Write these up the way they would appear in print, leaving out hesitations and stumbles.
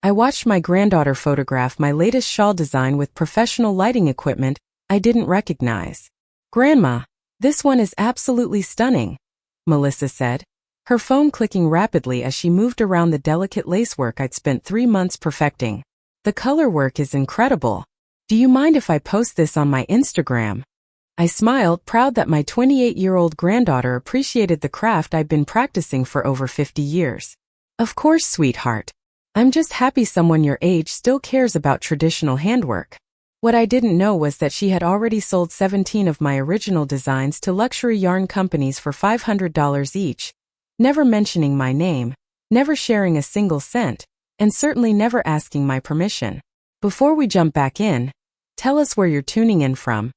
I watched my granddaughter photograph my latest shawl design with professional lighting equipment I didn't recognize. "Grandma, this one is absolutely stunning," Melissa said, her phone clicking rapidly as she moved around the delicate lacework I'd spent 3 months perfecting. "The color work is incredible. Do you mind if I post this on my Instagram?" I smiled, proud that my 28-year-old granddaughter appreciated the craft I'd been practicing for over 50 years. "Of course, sweetheart. I'm just happy someone your age still cares about traditional handwork." What I didn't know was that she had already sold 17 of my original designs to luxury yarn companies for $500 each, never mentioning my name, never sharing a single cent, and certainly never asking my permission. Before we jump back in, tell us where you're tuning in from.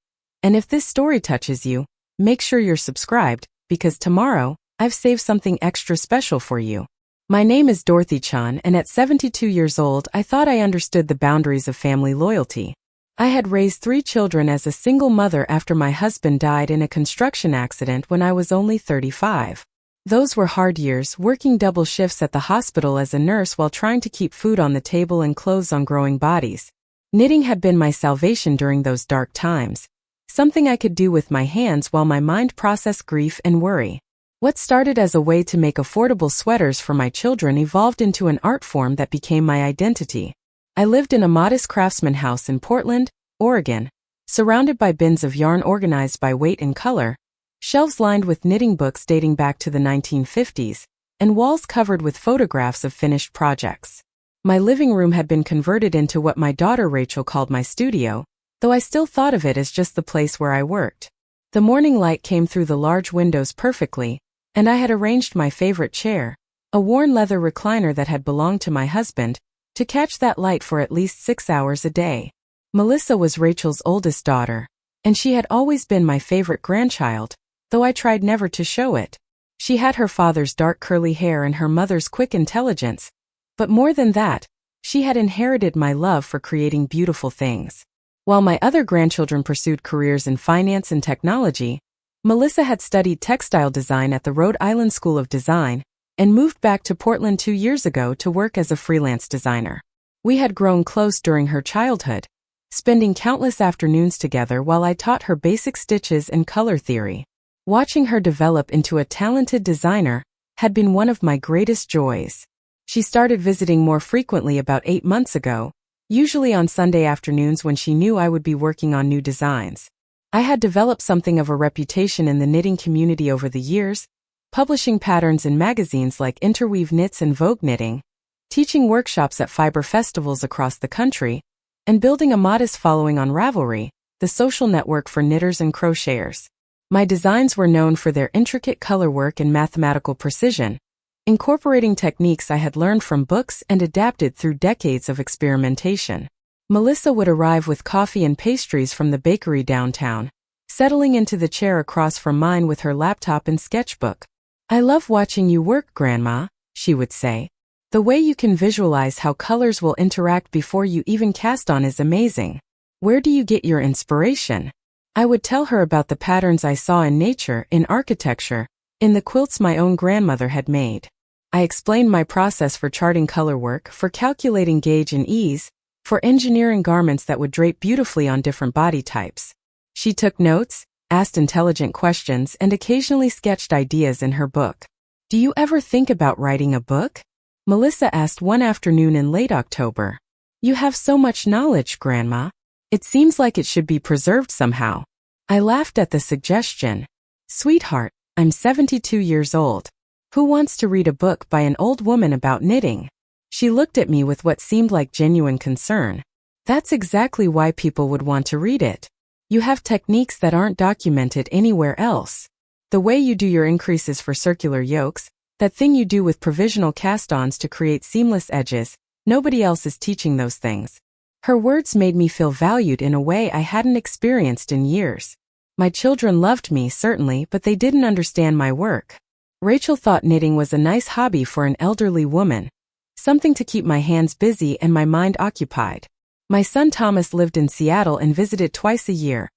And if this story touches you, make sure you're subscribed, because tomorrow, I've saved something extra special for you. My name is Dorothy Chen, and at 72 years old, I thought I understood the boundaries of family loyalty. I had raised 3 children as a single mother after my husband died in a construction accident when I was only 35. Those were hard years, working double shifts at the hospital as a nurse while trying to keep food on the table and clothes on growing bodies. Knitting had been my salvation during those dark times, something I could do with my hands while my mind processed grief and worry. What started as a way to make affordable sweaters for my children evolved into an art form that became my identity. I lived in a modest craftsman house in Portland, Oregon, surrounded by bins of yarn organized by weight and color, shelves lined with knitting books dating back to the 1950s, and walls covered with photographs of finished projects. My living room had been converted into what my daughter Rachel called my studio, though I still thought of it as just the place where I worked. The morning light came through the large windows perfectly, and I had arranged my favorite chair, a worn leather recliner that had belonged to my husband, to catch that light for at least 6 hours a day. Melissa was Rachel's oldest daughter, and she had always been my favorite grandchild, though I tried never to show it. She had her father's dark curly hair and her mother's quick intelligence, but more than that, she had inherited my love for creating beautiful things. While my other grandchildren pursued careers in finance and technology, Melissa had studied textile design at the Rhode Island School of Design and moved back to Portland 2 years ago to work as a freelance designer. We had grown close during her childhood, spending countless afternoons together while I taught her basic stitches and color theory. Watching her develop into a talented designer had been one of my greatest joys. She started visiting more frequently about 8 months ago, usually on Sunday afternoons when she knew I would be working on new designs. I had developed something of a reputation in the knitting community over the years, publishing patterns in magazines like Interweave Knits and Vogue Knitting, teaching workshops at fiber festivals across the country, and building a modest following on Ravelry, the social network for knitters and crocheters. My designs were known for their intricate color work and mathematical precision, incorporating techniques I had learned from books and adapted through decades of experimentation. Melissa would arrive with coffee and pastries from the bakery downtown, settling into the chair across from mine with her laptop and sketchbook. "I love watching you work, Grandma," she would say. "The way you can visualize how colors will interact before you even cast on is amazing. Where do you get your inspiration?" I would tell her about the patterns I saw in nature, in architecture, in the quilts my own grandmother had made. I explained my process for charting color work, for calculating gauge and ease, for engineering garments that would drape beautifully on different body types. She took notes, asked intelligent questions, and occasionally sketched ideas in her book. "Do you ever think about writing a book?" Melissa asked one afternoon in late October. "You have so much knowledge, Grandma. It seems like it should be preserved somehow." I laughed at the suggestion. "Sweetheart, I'm 72 years old. Who wants to read a book by an old woman about knitting?" She looked at me with what seemed like genuine concern. "That's exactly why people would want to read it. You have techniques that aren't documented anywhere else. The way you do your increases for circular yokes, that thing you do with provisional cast-ons to create seamless edges, nobody else is teaching those things." Her words made me feel valued in a way I hadn't experienced in years. My children loved me, certainly, but they didn't understand my work. Rachel thought knitting was a nice hobby for an elderly woman, something to keep my hands busy and my mind occupied. My son Thomas lived in Seattle and visited twice a year,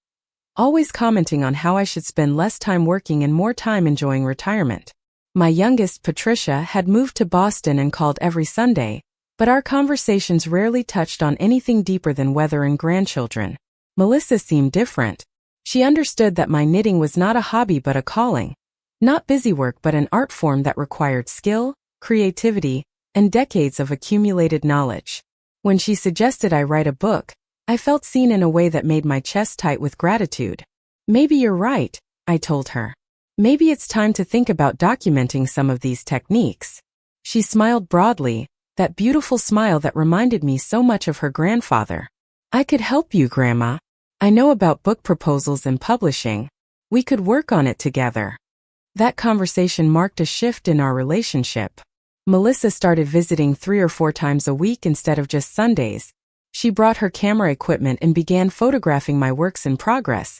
always commenting on how I should spend less time working and more time enjoying retirement. My youngest, Patricia, had moved to Boston and called every Sunday, But our conversations rarely touched on anything deeper than weather and grandchildren. Melissa seemed different. She understood that my knitting was not a hobby but a calling. Not busywork but an art form that required skill, creativity, and decades of accumulated knowledge. When she suggested I write a book, I felt seen in a way that made my chest tight with gratitude. Maybe you're right, I told her. Maybe it's time to think about documenting some of these techniques. She smiled broadly, that beautiful smile that reminded me so much of her grandfather. I could help you, Grandma. I know about book proposals and publishing. We could work on it together. That conversation marked a shift in our relationship. Melissa started visiting 3 or 4 times a week instead of just Sundays. She brought her camera equipment and began photographing my works in progress,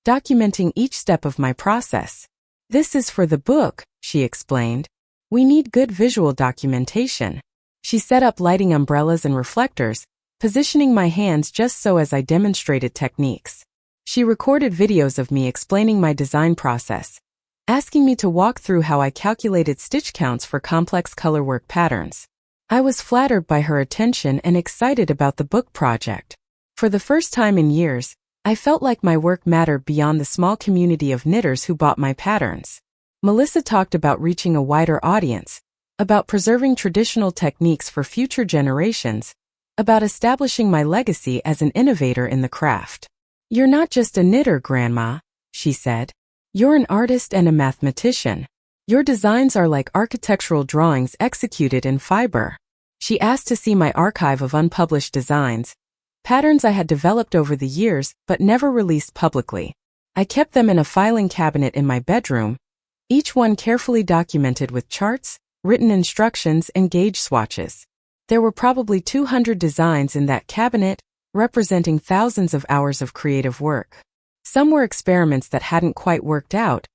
documenting each step of my process. This is for the book, she explained. We need good visual documentation. She set up lighting umbrellas and reflectors, positioning my hands just so as I demonstrated techniques. She recorded videos of me explaining my design process, asking me to walk through how I calculated stitch counts for complex colorwork patterns. I was flattered by her attention and excited about the book project. For the first time in years, I felt like my work mattered beyond the small community of knitters who bought my patterns. Melissa talked about reaching a wider audience, about preserving traditional techniques for future generations, about establishing my legacy as an innovator in the craft. You're not just a knitter, Grandma, she said. You're an artist and a mathematician. Your designs are like architectural drawings executed in fiber. She asked to see my archive of unpublished designs, patterns I had developed over the years but never released publicly. I kept them in a filing cabinet in my bedroom, each one carefully documented with charts, written instructions, and gauge swatches. There were probably 200 designs in that cabinet, representing thousands of hours of creative work. Some were experiments that hadn't quite worked out.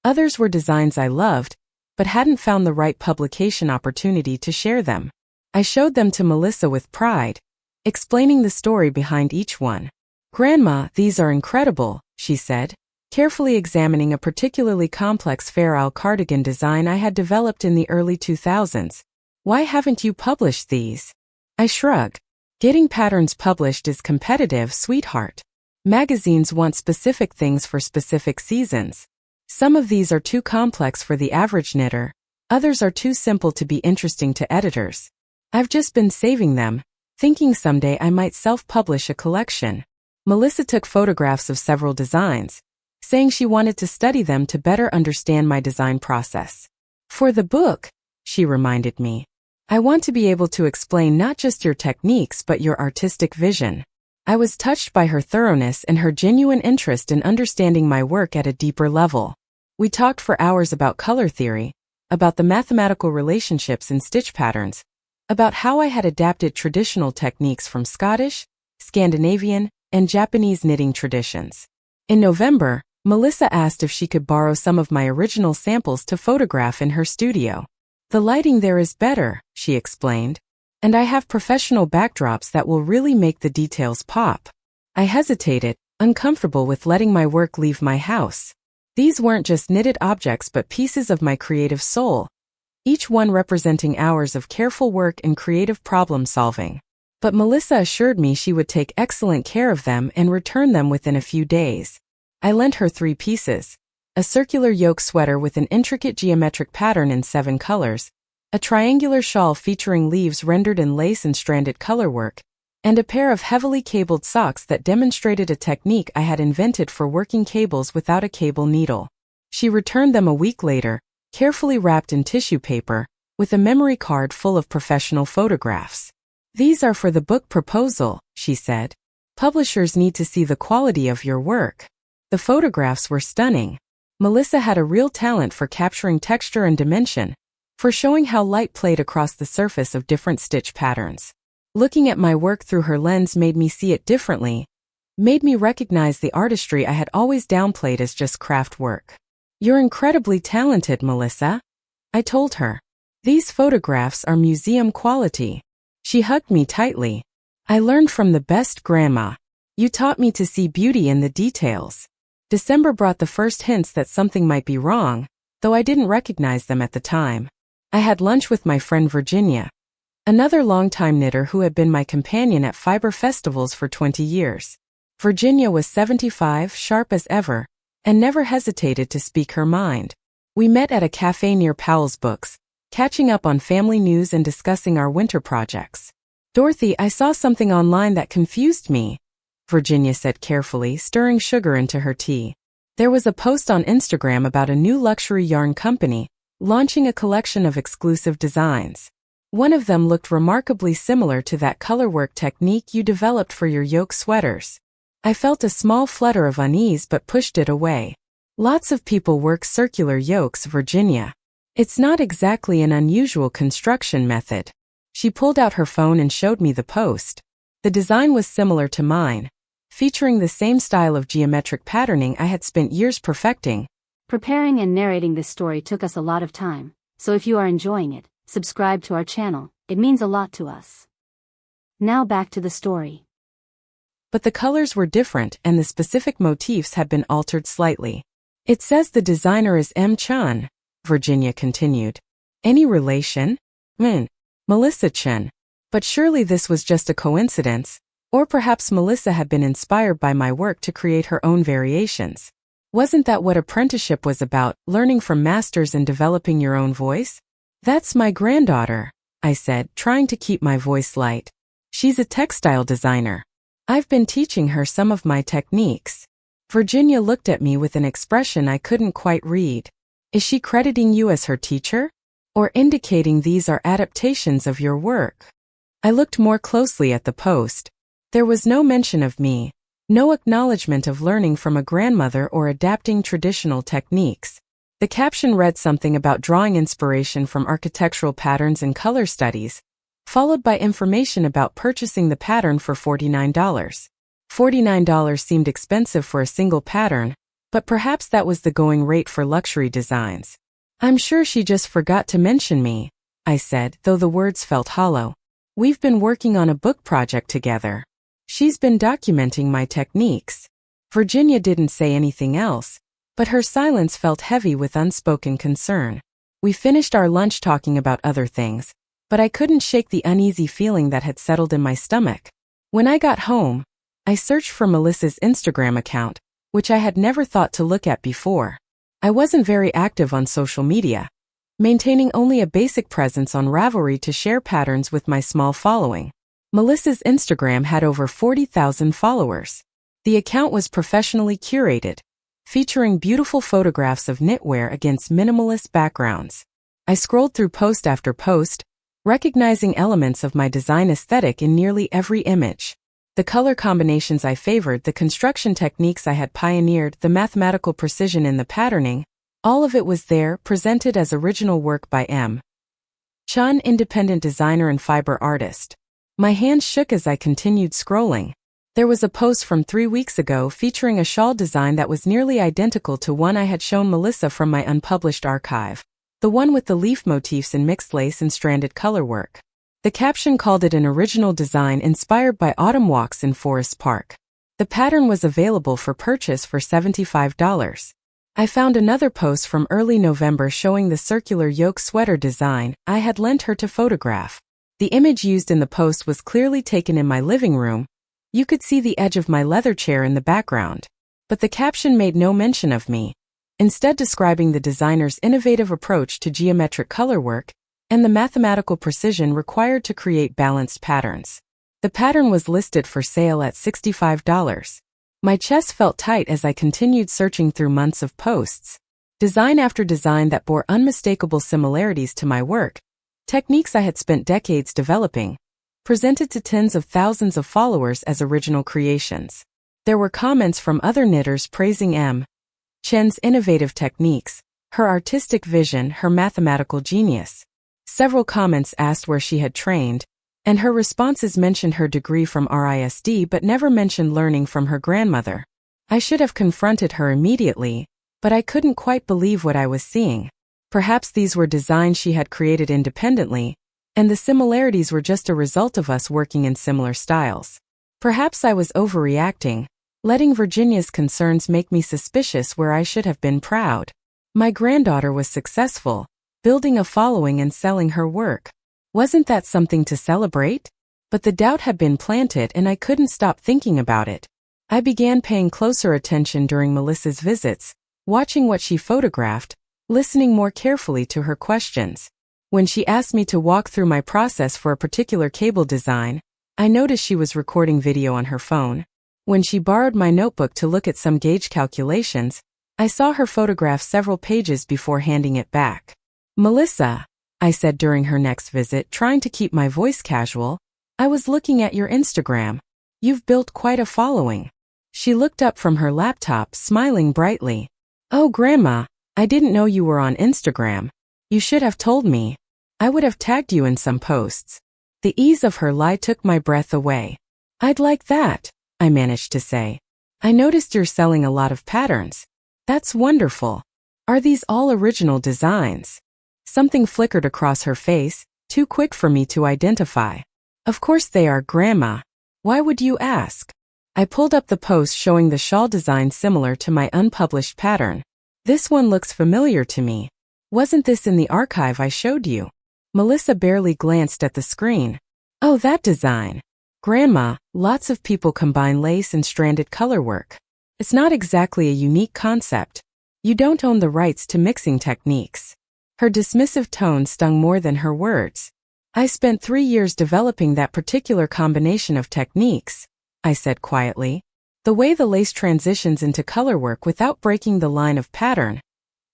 Others were designs I loved, but hadn't found the right publication opportunity to share them. I showed them to Melissa with pride, explaining the story behind each one. Grandma, these are incredible, she said, carefully examining a particularly complex Fair Isle cardigan design I had developed in the early 2000s. Why haven't you published these? I shrugged. Getting patterns published is competitive, sweetheart. Magazines want specific things for specific seasons. Some of these are too complex for the average knitter, others are too simple to be interesting to editors. I've just been saving them, thinking someday I might self-publish a collection. Melissa took photographs of several designs, saying she wanted to study them to better understand my design process. For the book, she reminded me, I want to be able to explain not just your techniques but your artistic vision. I was touched by her thoroughness and her genuine interest in understanding my work at a deeper level. We talked for hours about color theory, about the mathematical relationships in stitch patterns, about how I had adapted traditional techniques from Scottish, Scandinavian, and Japanese knitting traditions. In November, Melissa asked if she could borrow some of my original samples to photograph in her studio. The lighting there is better, she explained, and I have professional backdrops that will really make the details pop. I hesitated, uncomfortable with letting my work leave my house. These weren't just knitted objects but pieces of my creative soul, each one representing hours of careful work and creative problem solving. But Melissa assured me she would take excellent care of them and return them within a few days. I lent her 3 pieces. A circular yoke sweater with an intricate geometric pattern in 7 colors, a triangular shawl featuring leaves rendered in lace and stranded colorwork, and a pair of heavily cabled socks that demonstrated a technique I had invented for working cables without a cable needle. She returned them a week later, carefully wrapped in tissue paper, with a memory card full of professional photographs. These are for the book proposal, she said. Publishers need to see the quality of your work. The photographs were stunning. Melissa had a real talent for capturing texture and dimension, for showing how light played across the surface of different stitch patterns. Looking at my work through her lens made me see it differently, made me recognize the artistry I had always downplayed as just craft work. You're incredibly talented, Melissa, I told her. These photographs are museum quality. She hugged me tightly. I learned from the best, Grandma. You taught me to see beauty in the details. December brought the first hints that something might be wrong, though I didn't recognize them at the time. I had lunch with my friend Virginia. another longtime knitter who had been my companion at fiber festivals for 20 years. Virginia was 75, sharp as ever, and never hesitated to speak her mind. We met at a cafe near Powell's Books, catching up on family news and discussing our winter projects. "Dorothy, I saw something online that confused me," Virginia said carefully, stirring sugar into her tea. There was a post on Instagram about a new luxury yarn company launching a collection of exclusive designs. One of them looked remarkably similar to that colorwork technique you developed for your yoke sweaters. I felt a small flutter of unease but pushed it away. "Lots of people work circular yokes, Virginia. It's not exactly an unusual construction method." She pulled out her phone and showed me the post. The design was similar to mine, featuring the same style of geometric patterning I had spent years perfecting. Preparing and narrating this story took us a lot of time, so if you are enjoying it, subscribe to our channel, it means a lot to us. Now back to the story. But the colors were different and the specific motifs had been altered slightly. "It says the designer is M. Chen," Virginia continued. "Any relation?" "Melissa Chen. But surely this was just a coincidence, or perhaps Melissa had been inspired by my work to create her own variations. Wasn't that what apprenticeship was about, learning from masters and developing your own voice?" "That's my granddaughter," I said, trying to keep my voice light. "She's a textile designer. I've been teaching her some of my techniques." Virginia looked at me with an expression I couldn't quite read. "Is she crediting you as her teacher? Or indicating these are adaptations of your work?" I looked more closely at the post. There was no mention of me, no acknowledgement of learning from a grandmother or adapting traditional techniques. The caption read something about drawing inspiration from architectural patterns and color studies, followed by information about purchasing the pattern for $49. $49 seemed expensive for a single pattern, but perhaps that was the going rate for luxury designs. "I'm sure she just forgot to mention me," I said, though the words felt hollow. "We've been working on a book project together. She's been documenting my techniques." Virginia didn't say anything else, but her silence felt heavy with unspoken concern. We finished our lunch talking about other things, but I couldn't shake the uneasy feeling that had settled in my stomach. When I got home, I searched for Melissa's Instagram account, which I had never thought to look at before. I wasn't very active on social media, maintaining only a basic presence on Ravelry to share patterns with my small following. Melissa's Instagram had over 40,000 followers. The account was professionally curated, featuring beautiful photographs of knitwear against minimalist backgrounds. I scrolled through post after post, recognizing elements of my design aesthetic in nearly every image. The color combinations I favored, the construction techniques I had pioneered, the mathematical precision in the patterning, all of it was there, presented as original work by M. Chen, independent designer and fiber artist. My hands shook as I continued scrolling. There was a post from 3 weeks ago featuring a shawl design that was nearly identical to one I had shown Melissa from my unpublished archive, the one with the leaf motifs in mixed lace and stranded colorwork. The caption called it an original design inspired by autumn walks in Forest Park. The pattern was available for purchase for $75. I found another post from early November showing the circular yoke sweater design I had lent her to photograph. The image used in the post was clearly taken in my living room. You could see the edge of my leather chair in the background. But the caption made no mention of me, instead describing the designer's innovative approach to geometric colorwork and the mathematical precision required to create balanced patterns. The pattern was listed for sale at $65. My chest felt tight as I continued searching through months of posts. Design after design that bore unmistakable similarities to my work, techniques I had spent decades developing, presented to tens of thousands of followers as original creations. There were comments from other knitters praising M. Chen's innovative techniques, her artistic vision, her mathematical genius. Several comments asked where she had trained, and her responses mentioned her degree from RISD but never mentioned learning from her grandmother. I should have confronted her immediately, but I couldn't quite believe what I was seeing. Perhaps these were designs she had created independently, and the similarities were just a result of us working in similar styles. Perhaps I was overreacting, letting Virginia's concerns make me suspicious where I should have been proud. My granddaughter was successful, building a following and selling her work. Wasn't that something to celebrate? But the doubt had been planted and I couldn't stop thinking about it. I began paying closer attention during Melissa's visits, watching what she photographed, listening more carefully to her questions. When she asked me to walk through my process for a particular cable design, I noticed she was recording video on her phone. When she borrowed my notebook to look at some gauge calculations, I saw her photograph several pages before handing it back. "Melissa," I said during her next visit, trying to keep my voice casual, "I was looking at your Instagram. You've built quite a following." She looked up from her laptop, smiling brightly. "Oh, Grandma, I didn't know you were on Instagram. You should have told me. I would have tagged you in some posts." The ease of her lie took my breath away. "I'd like that," I managed to say. "I noticed you're selling a lot of patterns. That's wonderful. Are these all original designs?" Something flickered across her face, too quick for me to identify. "Of course they are, Grandma. Why would you ask?" I pulled up the post showing the shawl design similar to my unpublished pattern. "This one looks familiar to me. Wasn't this in the archive I showed you?" Melissa barely glanced at the screen. "Oh, that design. Grandma, lots of people combine lace and stranded colorwork. It's not exactly a unique concept. You don't own the rights to mixing techniques." Her dismissive tone stung more than her words. "I spent 3 years developing that particular combination of techniques," I said quietly. "The way the lace transitions into colorwork without breaking the line of pattern.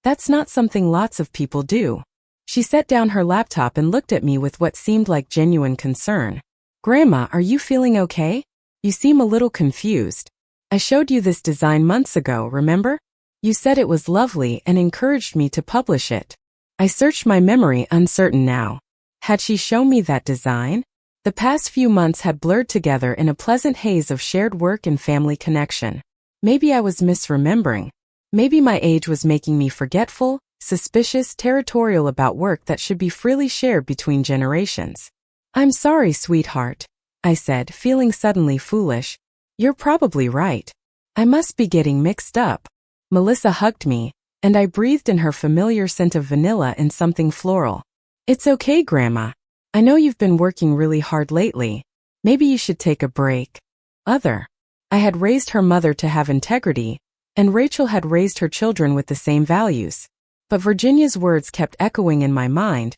That's not something lots of people do." She set down her laptop and looked at me with what seemed like genuine concern. "Grandma, are you feeling okay? You seem a little confused. I showed you this design months ago, remember? You said it was lovely and encouraged me to publish it." I searched my memory, uncertain now. Had she shown me that design? The past few months had blurred together in a pleasant haze of shared work and family connection. Maybe I was misremembering. Maybe my age was making me forgetful, suspicious, territorial about work that should be freely shared between generations. "I'm sorry, sweetheart," I said, feeling suddenly foolish. "You're probably right. I must be getting mixed up." Melissa hugged me, and I breathed in her familiar scent of vanilla and something floral. "It's okay, Grandma. I know you've been working really hard lately. Maybe you should take a break." I had raised her mother to have integrity, and Rachel had raised her children with the same values. But Virginia's words kept echoing in my mind,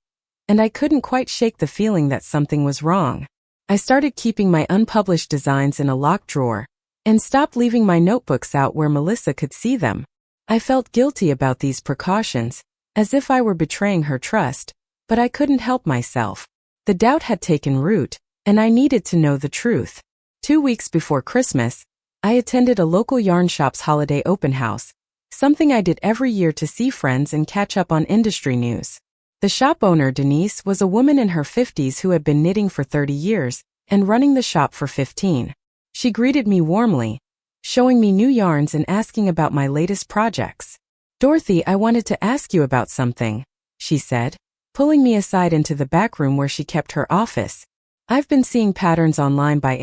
and I couldn't quite shake the feeling that something was wrong. I started keeping my unpublished designs in a locked drawer, and stopped leaving my notebooks out where Melissa could see them. I felt guilty about these precautions, as if I were betraying her trust, but I couldn't help myself. The doubt had taken root, and I needed to know the truth. 2 weeks before Christmas, I attended a local yarn shop's holiday open house, something I did every year to see friends and catch up on industry news. The shop owner, Denise, was a woman in her 50s who had been knitting for 30 years and running the shop for 15. She greeted me warmly, showing me new yarns and asking about my latest projects. "Dorothy, I wanted to ask you about something," she said, pulling me aside into the back room where she kept her office. "I've been seeing patterns online by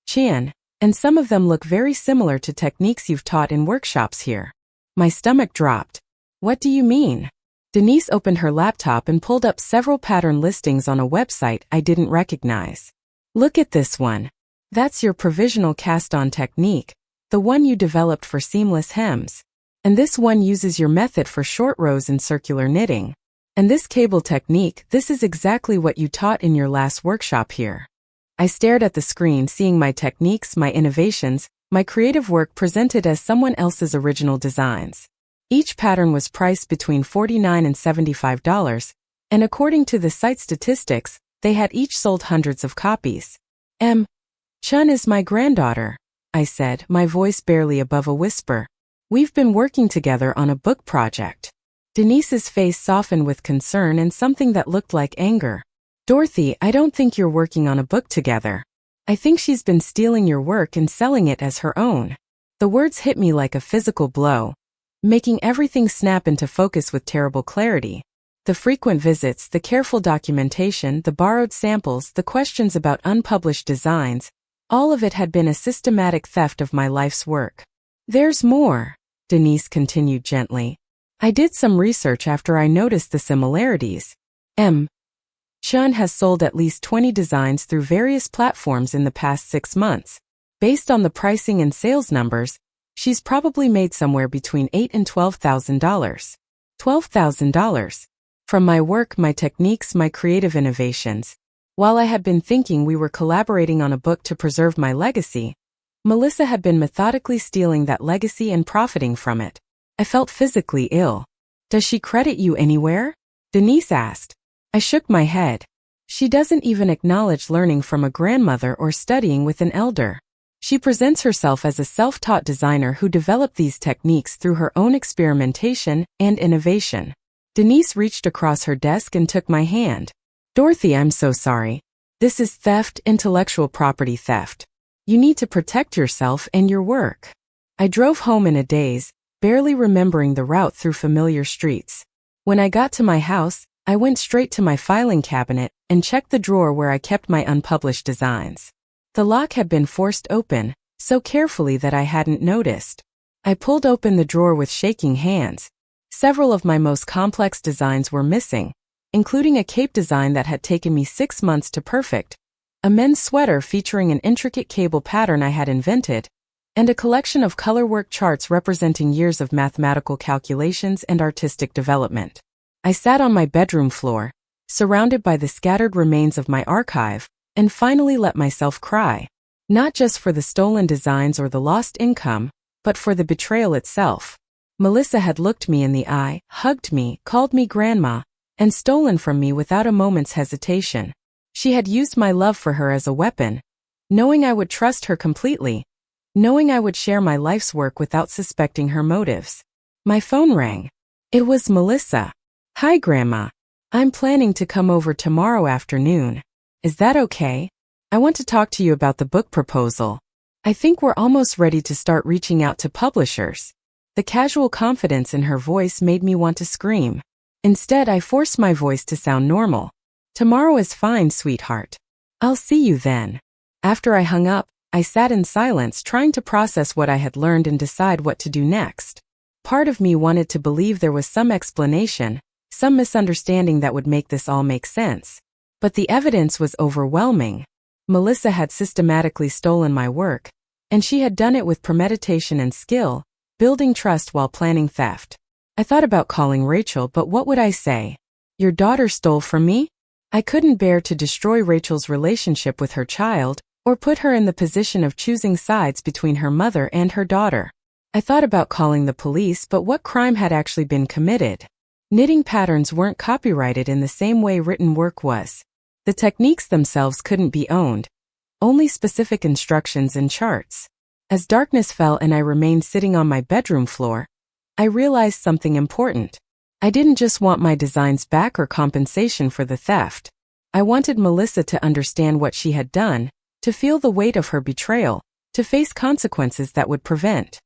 Chen, and some of them look very similar to techniques you've taught in workshops here." My stomach dropped. "What do you mean?" Denise opened her laptop and pulled up several pattern listings on a website I didn't recognize. "Look at this one. That's your provisional cast-on technique, the one you developed for seamless hems. And this one uses your method for short rows and circular knitting. And this cable technique, this is exactly what you taught in your last workshop here." I stared at the screen, seeing my techniques, my innovations, my creative work presented as someone else's original designs. Each pattern was priced between $49 and $75, and according to the site statistics, they had each sold hundreds of copies. "Chen is my granddaughter," I said, my voice barely above a whisper. "We've been working together on a book project." Denise's face softened with concern and something that looked like anger. "Dorothy, I don't think you're working on a book together. I think she's been stealing your work and selling it as her own." The words hit me like a physical blow, making everything snap into focus with terrible clarity. The frequent visits, the careful documentation, the borrowed samples, the questions about unpublished designs, all of it had been a systematic theft of my life's work. "There's more," Denise continued gently. "I did some research after I noticed the similarities. Chen has sold at least 20 designs through various platforms in the past 6 months. Based on the pricing and sales numbers, she's probably made somewhere between $8,000 and $12,000. $12,000. From my work, my techniques, my creative innovations. While I had been thinking we were collaborating on a book to preserve my legacy, Melissa had been methodically stealing that legacy and profiting from it. I felt physically ill. Does she credit you anywhere? Denise asked. I shook my head. She doesn't even acknowledge learning from a grandmother or studying with an elder. She presents herself as a self-taught designer who developed these techniques through her own experimentation and innovation. Denise reached across her desk and took my hand. Dorothy, I'm so sorry. This is theft, intellectual property theft. You need to protect yourself and your work. I drove home in a daze, barely remembering the route through familiar streets. When I got to my house, I went straight to my filing cabinet and checked the drawer where I kept my unpublished designs. The lock had been forced open, so carefully that I hadn't noticed. I pulled open the drawer with shaking hands. Several of my most complex designs were missing, including a cape design that had taken me 6 months to perfect, a men's sweater featuring an intricate cable pattern I had invented, and a collection of colorwork charts representing years of mathematical calculations and artistic development. I sat on my bedroom floor, surrounded by the scattered remains of my archive, and finally let myself cry. Not just for the stolen designs or the lost income, but for the betrayal itself. Melissa had looked me in the eye, hugged me, called me grandma, and stolen from me without a moment's hesitation. She had used my love for her as a weapon, knowing I would trust her completely, knowing I would share my life's work without suspecting her motives. My phone rang. It was Melissa. Hi, Grandma. I'm planning to come over tomorrow afternoon. Is that okay? I want to talk to you about the book proposal. I think we're almost ready to start reaching out to publishers. The casual confidence in her voice made me want to scream. Instead, I forced my voice to sound normal. Tomorrow is fine, sweetheart. I'll see you then. After I hung up, I sat in silence trying to process what I had learned and decide what to do next. Part of me wanted to believe there was some explanation, some misunderstanding that would make this all make sense. But the evidence was overwhelming. Melissa had systematically stolen my work, and she had done it with premeditation and skill, building trust while planning theft. I thought about calling Rachel, but what would I say? Your daughter stole from me? I couldn't bear to destroy Rachel's relationship with her child, or put her in the position of choosing sides between her mother and her daughter. I thought about calling the police, but what crime had actually been committed? Knitting patterns weren't copyrighted in the same way written work was. The techniques themselves couldn't be owned, only specific instructions and charts. As darkness fell and I remained sitting on my bedroom floor, I realized something important. I didn't just want my designs back or compensation for the theft. I wanted Melissa to understand what she had done, to feel the weight of her betrayal, to face consequences that would prevent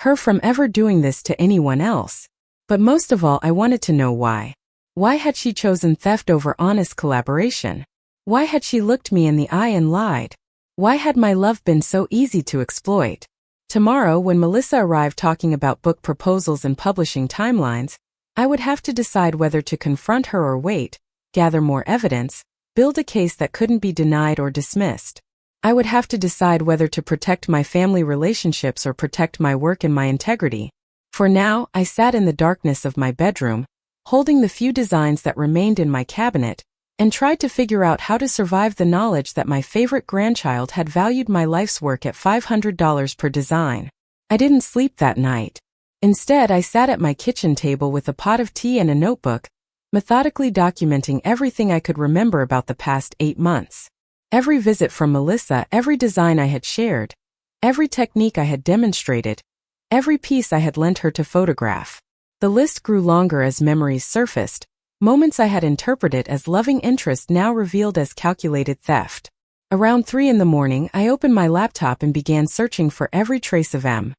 her from ever doing this to anyone else. But most of all, I wanted to know why. Why had she chosen theft over honest collaboration? Why had she looked me in the eye and lied? Why had my love been so easy to exploit? Tomorrow, when Melissa arrived talking about book proposals and publishing timelines, I would have to decide whether to confront her or wait, gather more evidence, build a case that couldn't be denied or dismissed. I would have to decide whether to protect my family relationships or protect my work and my integrity. For now, I sat in the darkness of my bedroom, holding the few designs that remained in my cabinet, and tried to figure out how to survive the knowledge that my favorite grandchild had valued my life's work at $500 per design. I didn't sleep that night. Instead, I sat at my kitchen table with a pot of tea and a notebook, methodically documenting everything I could remember about the past 8 months. Every visit from Melissa, every design I had shared, every technique I had demonstrated, every piece I had lent her to photograph. The list grew longer as memories surfaced, moments I had interpreted as loving interest now revealed as calculated theft. Around 3 a.m, I opened my laptop and began searching for every trace of M.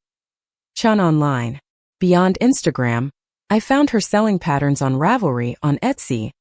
Chen online. Beyond Instagram, I found her selling patterns on Ravelry, on Etsy,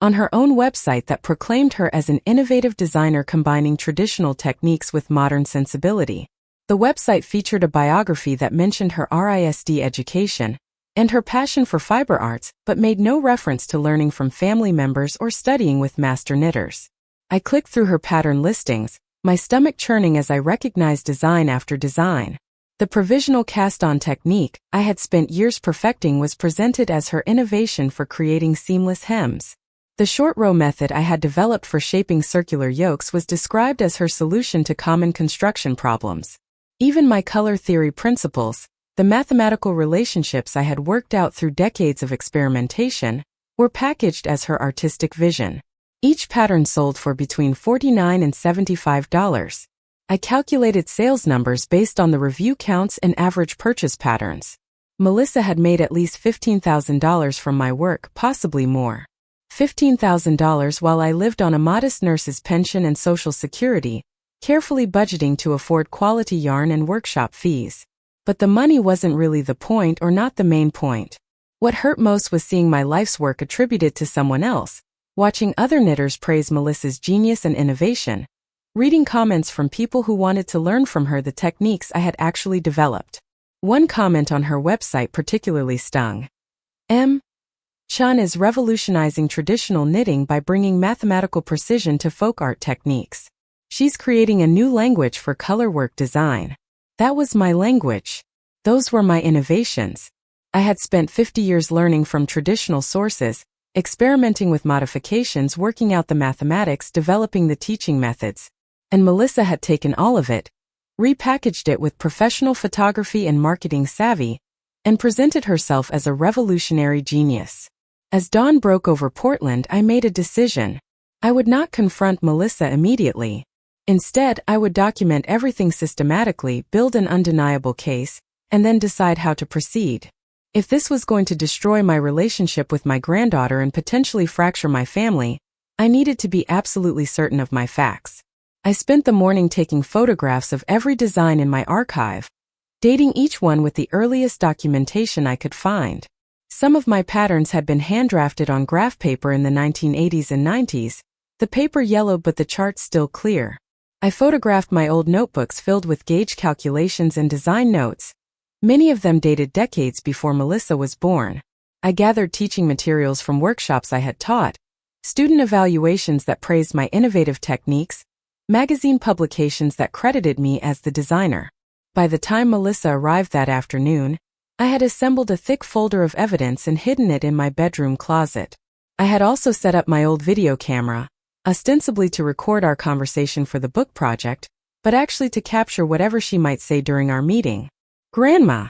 on her own website that proclaimed her as an innovative designer combining traditional techniques with modern sensibility. The website featured a biography that mentioned her RISD education, and her passion for fiber arts, but made no reference to learning from family members or studying with master knitters. I clicked through her pattern listings, my stomach churning as I recognized design after design. The provisional cast-on technique I had spent years perfecting was presented as her innovation for creating seamless hems. The short row method I had developed for shaping circular yokes was described as her solution to common construction problems. Even my color theory principles, the mathematical relationships I had worked out through decades of experimentation, were packaged as her artistic vision. Each pattern sold for between $49 and $75. I calculated sales numbers based on the review counts and average purchase patterns. Melissa had made at least $15,000 from my work, possibly more. $15,000 while I lived on a modest nurse's pension and Social Security, carefully budgeting to afford quality yarn and workshop fees. But the money wasn't really the point, or not the main point. What hurt most was seeing my life's work attributed to someone else, watching other knitters praise Melissa's genius and innovation, reading comments from people who wanted to learn from her the techniques I had actually developed. One comment on her website particularly stung. M. Chen is revolutionizing traditional knitting by bringing mathematical precision to folk art techniques. She's creating a new language for colorwork design. That was my language. Those were my innovations. I had spent 50 years learning from traditional sources, experimenting with modifications, working out the mathematics, developing the teaching methods. And Melissa had taken all of it, repackaged it with professional photography and marketing savvy, and presented herself as a revolutionary genius. As dawn broke over Portland, I made a decision. I would not confront Melissa immediately. Instead, I would document everything systematically, build an undeniable case, and then decide how to proceed. If this was going to destroy my relationship with my granddaughter and potentially fracture my family, I needed to be absolutely certain of my facts. I spent the morning taking photographs of every design in my archive, dating each one with the earliest documentation I could find. Some of my patterns had been hand-drafted on graph paper in the 1980s and 90s, the paper yellowed but the charts still clear. I photographed my old notebooks filled with gauge calculations and design notes, many of them dated decades before Melissa was born. I gathered teaching materials from workshops I had taught, student evaluations that praised my innovative techniques, magazine publications that credited me as the designer. By the time Melissa arrived that afternoon, I had assembled a thick folder of evidence and hidden it in my bedroom closet. I had also set up my old video camera, ostensibly to record our conversation for the book project, but actually to capture whatever she might say during our meeting. "Grandma,"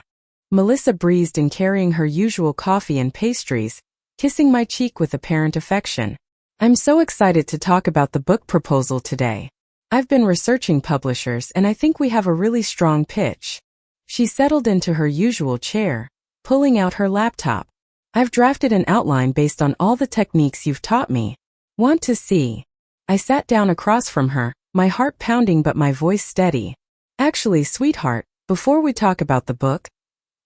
Melissa breezed in, carrying her usual coffee and pastries, kissing my cheek with apparent affection. "I'm so excited to talk about the book proposal today. I've been researching publishers and I think we have a really strong pitch." She settled into her usual chair, pulling out her laptop. "I've drafted an outline based on all the techniques you've taught me. Want to see?" I sat down across from her, my heart pounding but my voice steady. "Actually, sweetheart, before we talk about the book,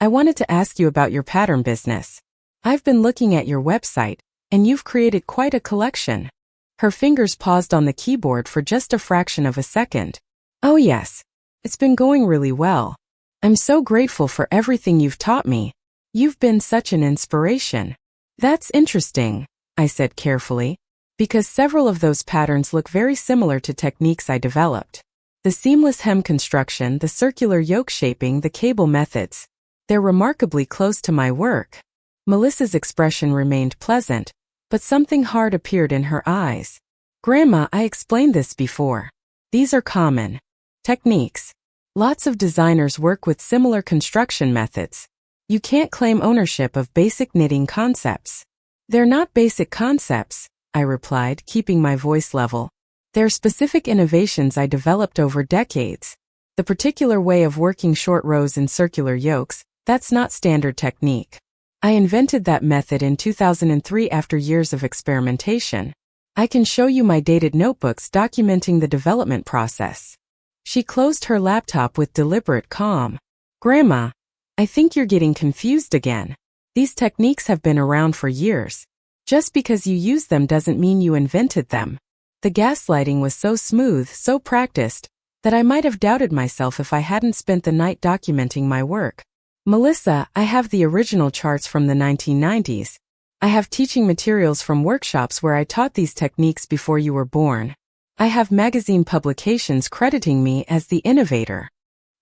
I wanted to ask you about your pattern business. I've been looking at your website, and you've created quite a collection." Her fingers paused on the keyboard for just a fraction of a second. "Oh yes, it's been going really well. I'm so grateful for everything you've taught me. You've been such an inspiration." "That's interesting," I said carefully, because several of those patterns look very similar to techniques I developed. The seamless hem construction, the circular yoke shaping, the cable methods. They're remarkably close to my work. Melissa's expression remained pleasant, but something hard appeared in her eyes. "Grandma, I explained this before. These are common techniques. Lots of designers work with similar construction methods. You can't claim ownership of basic knitting concepts." "They're not basic concepts," I replied, keeping my voice level. "They're specific innovations I developed over decades. The particular way of working short rows in circular yokes, that's not standard technique. I invented that method in 2003 after years of experimentation. I can show you my dated notebooks documenting the development process." She closed her laptop with deliberate calm. "Grandma, I think you're getting confused again. These techniques have been around for years. Just because you use them doesn't mean you invented them." The gaslighting was so smooth, so practiced, that I might have doubted myself if I hadn't spent the night documenting my work. Melissa, I have the original charts from the 1990s. I have teaching materials from workshops where I taught these techniques before you were born. I have magazine publications crediting me as the innovator.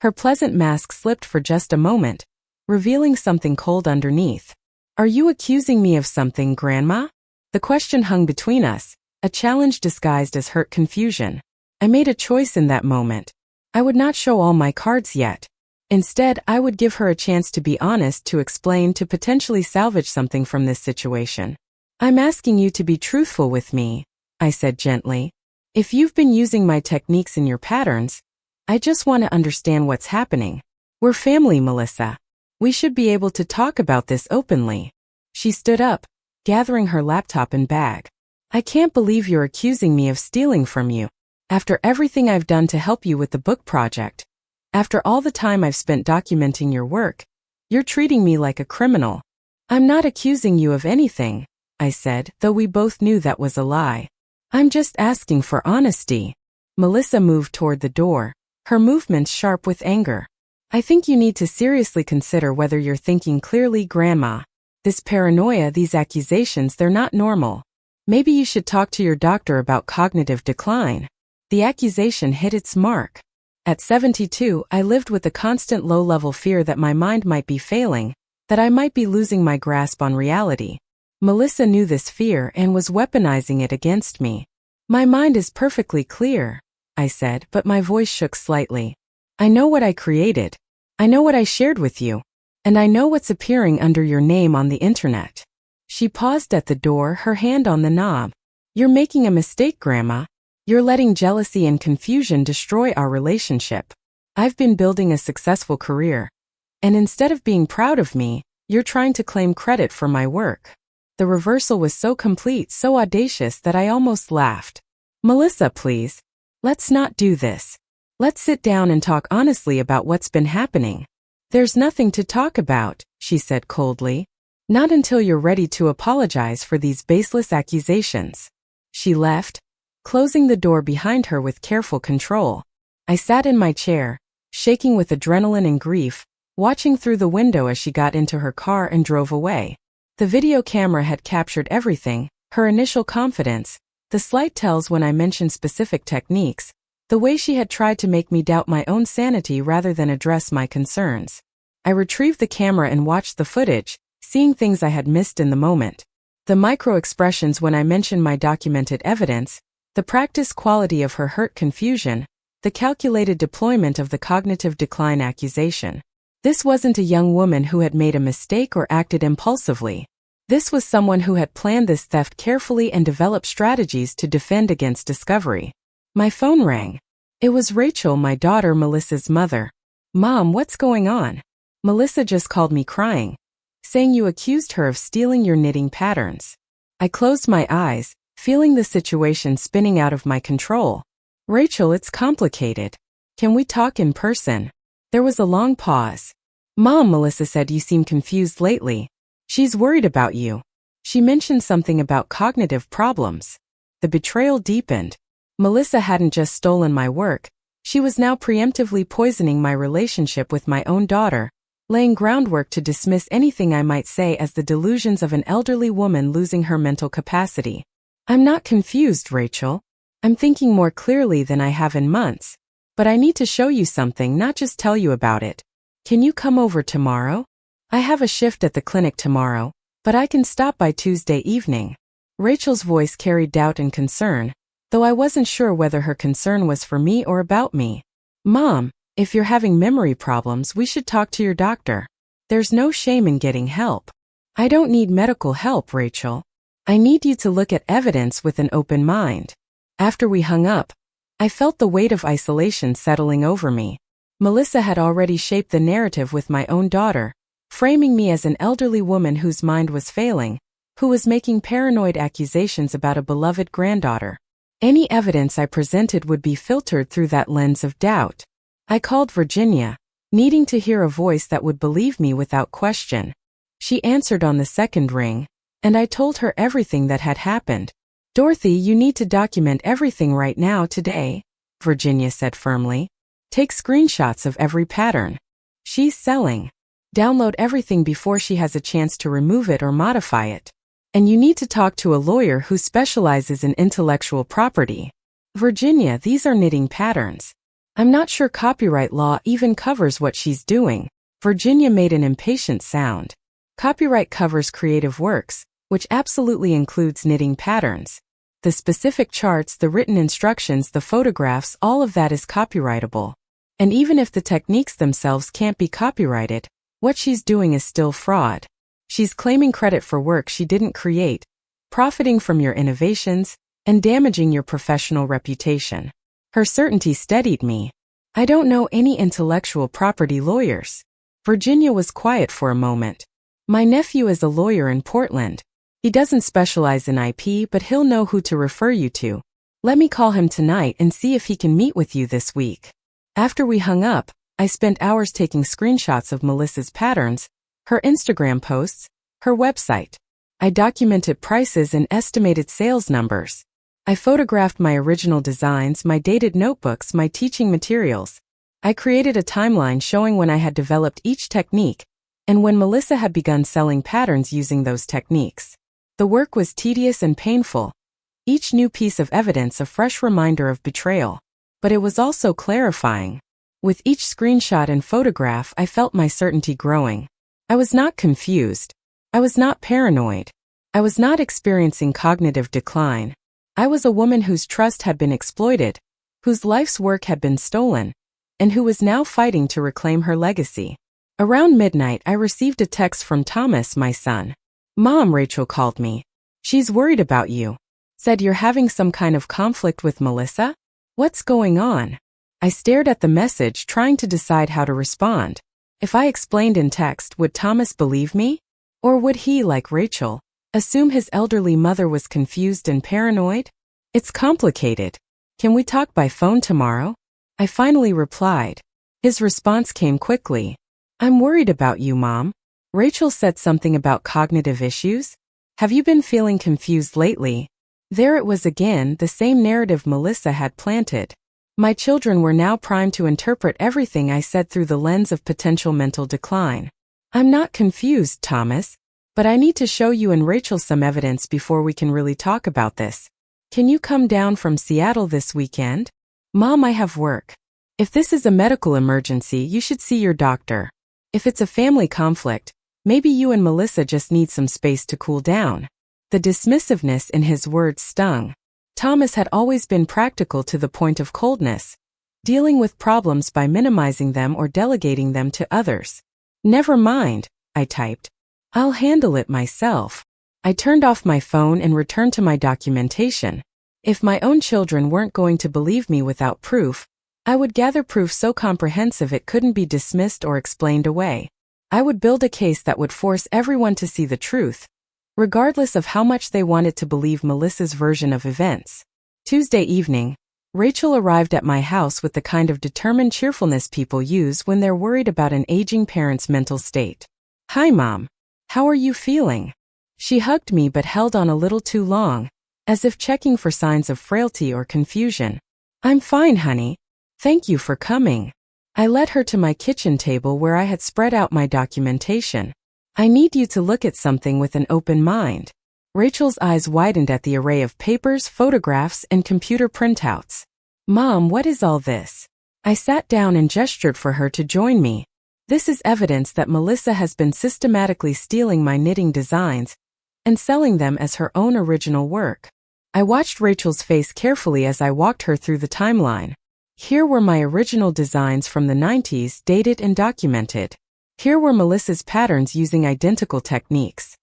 Her pleasant mask slipped for just a moment, revealing something cold underneath. Are you accusing me of something, Grandma? The question hung between us, a challenge disguised as hurt confusion. I made a choice in that moment. I would not show all my cards yet. Instead, I would give her a chance to be honest, to explain, to potentially salvage something from this situation. I'm asking you to be truthful with me, I said gently. If you've been using my techniques in your patterns, I just want to understand what's happening. We're family, Melissa. We should be able to talk about this openly. She stood up, gathering her laptop and bag. I can't believe you're accusing me of stealing from you. After everything I've done to help you with the book project, after all the time I've spent documenting your work, you're treating me like a criminal. I'm not accusing you of anything, I said, though we both knew that was a lie. I'm just asking for honesty. Melissa moved toward the door, her movements sharp with anger. I think you need to seriously consider whether you're thinking clearly, Grandma. This paranoia, these accusations, they're not normal. Maybe you should talk to your doctor about cognitive decline. The accusation hit its mark. At 72, I lived with a constant low-level fear that my mind might be failing, that I might be losing my grasp on reality. Melissa knew this fear and was weaponizing it against me. My mind is perfectly clear, I said, but my voice shook slightly. I know what I created. I know what I shared with you. And I know what's appearing under your name on the internet. She paused at the door, her hand on the knob. You're making a mistake, Grandma. You're letting jealousy and confusion destroy our relationship. I've been building a successful career. And instead of being proud of me, you're trying to claim credit for my work. The reversal was so complete, so audacious that I almost laughed. Melissa, please. Let's not do this. Let's sit down and talk honestly about what's been happening. There's nothing to talk about, she said coldly. Not until you're ready to apologize for these baseless accusations. She left, closing the door behind her with careful control. I sat in my chair, shaking with adrenaline and grief, watching through the window as she got into her car and drove away. The video camera had captured everything, her initial confidence, the slight tells when I mentioned specific techniques, the way she had tried to make me doubt my own sanity rather than address my concerns. I retrieved the camera and watched the footage, seeing things I had missed in the moment. The micro-expressions when I mentioned my documented evidence, the practiced quality of her hurt confusion, the calculated deployment of the cognitive decline accusation. This wasn't a young woman who had made a mistake or acted impulsively. This was someone who had planned this theft carefully and developed strategies to defend against discovery. My phone rang. It was Rachel, my daughter Melissa's mother. Mom, what's going on? Melissa just called me crying, saying you accused her of stealing your knitting patterns. I closed my eyes, feeling the situation spinning out of my control. Rachel, it's complicated. Can we talk in person? There was a long pause. Mom, Melissa said, you seem confused lately. She's worried about you. She mentioned something about cognitive problems. The betrayal deepened. Melissa hadn't just stolen my work, she was now preemptively poisoning my relationship with my own daughter, laying groundwork to dismiss anything I might say as the delusions of an elderly woman losing her mental capacity. I'm not confused, Rachel. I'm thinking more clearly than I have in months. But I need to show you something, not just tell you about it. Can you come over tomorrow? I have a shift at the clinic tomorrow, but I can stop by Tuesday evening. Rachel's voice carried doubt and concern, though I wasn't sure whether her concern was for me or about me. Mom, if you're having memory problems, we should talk to your doctor. There's no shame in getting help. I don't need medical help, Rachel. I need you to look at evidence with an open mind. After we hung up, I felt the weight of isolation settling over me. Melissa had already shaped the narrative with my own daughter, framing me as an elderly woman whose mind was failing, who was making paranoid accusations about a beloved granddaughter. Any evidence I presented would be filtered through that lens of doubt. I called Virginia, needing to hear a voice that would believe me without question. She answered on the second ring, and I told her everything that had happened. Dorothy, you need to document everything right now today, Virginia said firmly. Take screenshots of every pattern. She's selling. Download everything before she has a chance to remove it or modify it. And you need to talk to a lawyer who specializes in intellectual property. Virginia, these are knitting patterns. I'm not sure copyright law even covers what she's doing. Virginia made an impatient sound. Copyright covers creative works, which absolutely includes knitting patterns. The specific charts, the written instructions, the photographs, all of that is copyrightable. And even if the techniques themselves can't be copyrighted, what she's doing is still fraud. She's claiming credit for work she didn't create, profiting from your innovations, and damaging your professional reputation. Her certainty steadied me. I don't know any intellectual property lawyers. Virginia was quiet for a moment. My nephew is a lawyer in Portland. He doesn't specialize in IP, but he'll know who to refer you to. Let me call him tonight and see if he can meet with you this week. After we hung up, I spent hours taking screenshots of Melissa's patterns, her Instagram posts, her website. I documented prices and estimated sales numbers. I photographed my original designs, my dated notebooks, my teaching materials. I created a timeline showing when I had developed each technique and when Melissa had begun selling patterns using those techniques. The work was tedious and painful, each new piece of evidence a fresh reminder of betrayal. But it was also clarifying. With each screenshot and photograph, I felt my certainty growing. I was not confused. I was not paranoid. I was not experiencing cognitive decline. I was a woman whose trust had been exploited, whose life's work had been stolen, and who was now fighting to reclaim her legacy. Around midnight, I received a text from Thomas, my son. "Mom," Rachel called me. "She's worried about you. Said you're having some kind of conflict with Melissa? What's going on?" I stared at the message, trying to decide how to respond. If I explained in text, would Thomas believe me? Or would he, like Rachel, assume his elderly mother was confused and paranoid? It's complicated. Can we talk by phone tomorrow? I finally replied. His response came quickly. "I'm worried about you, Mom. Rachel said something about cognitive issues. Have you been feeling confused lately?" There it was again, the same narrative Melissa had planted. My children were now primed to interpret everything I said through the lens of potential mental decline. "I'm not confused, Thomas, but I need to show you and Rachel some evidence before we can really talk about this. Can you come down from Seattle this weekend?" "Mom, I have work. If this is a medical emergency, you should see your doctor. If it's a family conflict, maybe you and Melissa just need some space to cool down." The dismissiveness in his words stung. Thomas had always been practical to the point of coldness, dealing with problems by minimizing them or delegating them to others. "Never mind," I typed. "I'll handle it myself." I turned off my phone and returned to my documentation. If my own children weren't going to believe me without proof, I would gather proof so comprehensive it couldn't be dismissed or explained away. I would build a case that would force everyone to see the truth, regardless of how much they wanted to believe Melissa's version of events. Tuesday evening, Rachel arrived at my house with the kind of determined cheerfulness people use when they're worried about an aging parent's mental state. "Hi, Mom. How are you feeling?" She hugged me but held on a little too long, as if checking for signs of frailty or confusion. "I'm fine, honey. Thank you for coming." I led her to my kitchen table where I had spread out my documentation. "I need you to look at something with an open mind." Rachel's eyes widened at the array of papers, photographs, and computer printouts. "Mom, what is all this?" I sat down and gestured for her to join me. "This is evidence that Melissa has been systematically stealing my knitting designs and selling them as her own original work." I watched Rachel's face carefully as I walked her through the timeline. Here were my original designs from the 90s, dated and documented. Here were Melissa's patterns using identical techniques.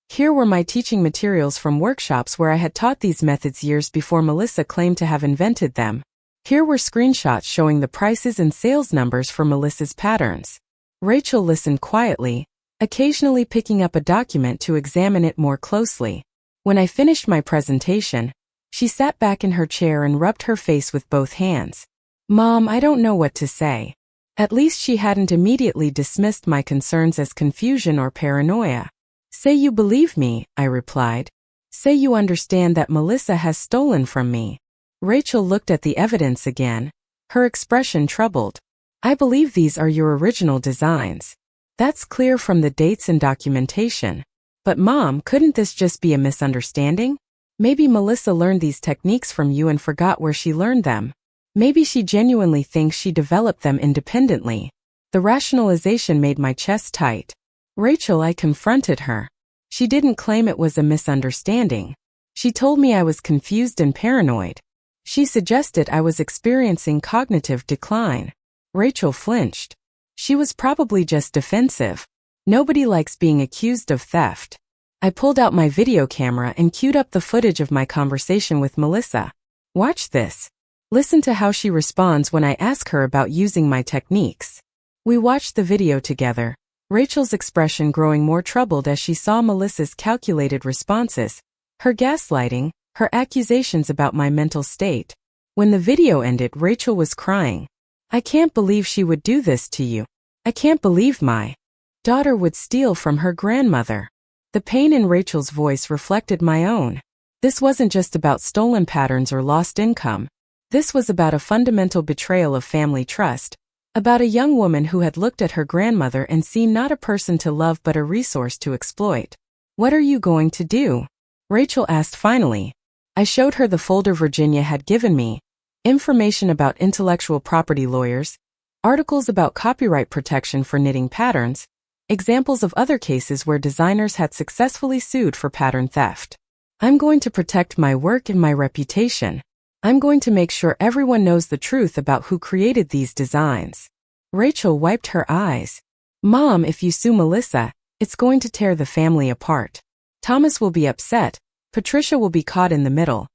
Here were my teaching materials from workshops where I had taught these methods years before Melissa claimed to have invented them. Here were screenshots showing the prices and sales numbers for Melissa's patterns. Rachel listened quietly, occasionally picking up a document to examine it more closely. When I finished my presentation, she sat back in her chair and rubbed her face with both hands. "Mom, I don't know what to say." At least she hadn't immediately dismissed my concerns as confusion or paranoia. "Say you believe me," I replied. "Say you understand that Melissa has stolen from me." Rachel looked at the evidence again, her expression troubled. "I believe these are your original designs. That's clear from the dates and documentation. But Mom, couldn't this just be a misunderstanding? Maybe Melissa learned these techniques from you and forgot where she learned them. Maybe she genuinely thinks she developed them independently. The rationalization made my chest tight. Rachel, I confronted her. She didn't claim it was a misunderstanding. She told me I was confused and paranoid. She suggested I was experiencing cognitive decline. Rachel flinched. She was probably just defensive. Nobody likes being accused of theft. I pulled out my video camera and queued up the footage of my conversation with Melissa. Watch this. Listen to how she responds when I ask her about using my techniques. We watched the video together, Rachel's expression growing more troubled as she saw Melissa's calculated responses, her gaslighting, her accusations about my mental state. When the video ended, Rachel was crying. I can't believe she would do this to you. I can't believe my daughter would steal from her grandmother. The pain in Rachel's voice reflected my own. This wasn't just about stolen patterns or lost income. This was about a fundamental betrayal of family trust, about a young woman who had looked at her grandmother and seen not a person to love but a resource to exploit. What are you going to do? Rachel asked finally. I showed her the folder Virginia had given me, information about intellectual property lawyers, articles about copyright protection for knitting patterns, examples of other cases where designers had successfully sued for pattern theft. I'm going to protect my work and my reputation. I'm going to make sure everyone knows the truth about who created these designs. Rachel wiped her eyes. Mom, if you sue Melissa, it's going to tear the family apart. Thomas will be upset, Patricia will be caught in the middle,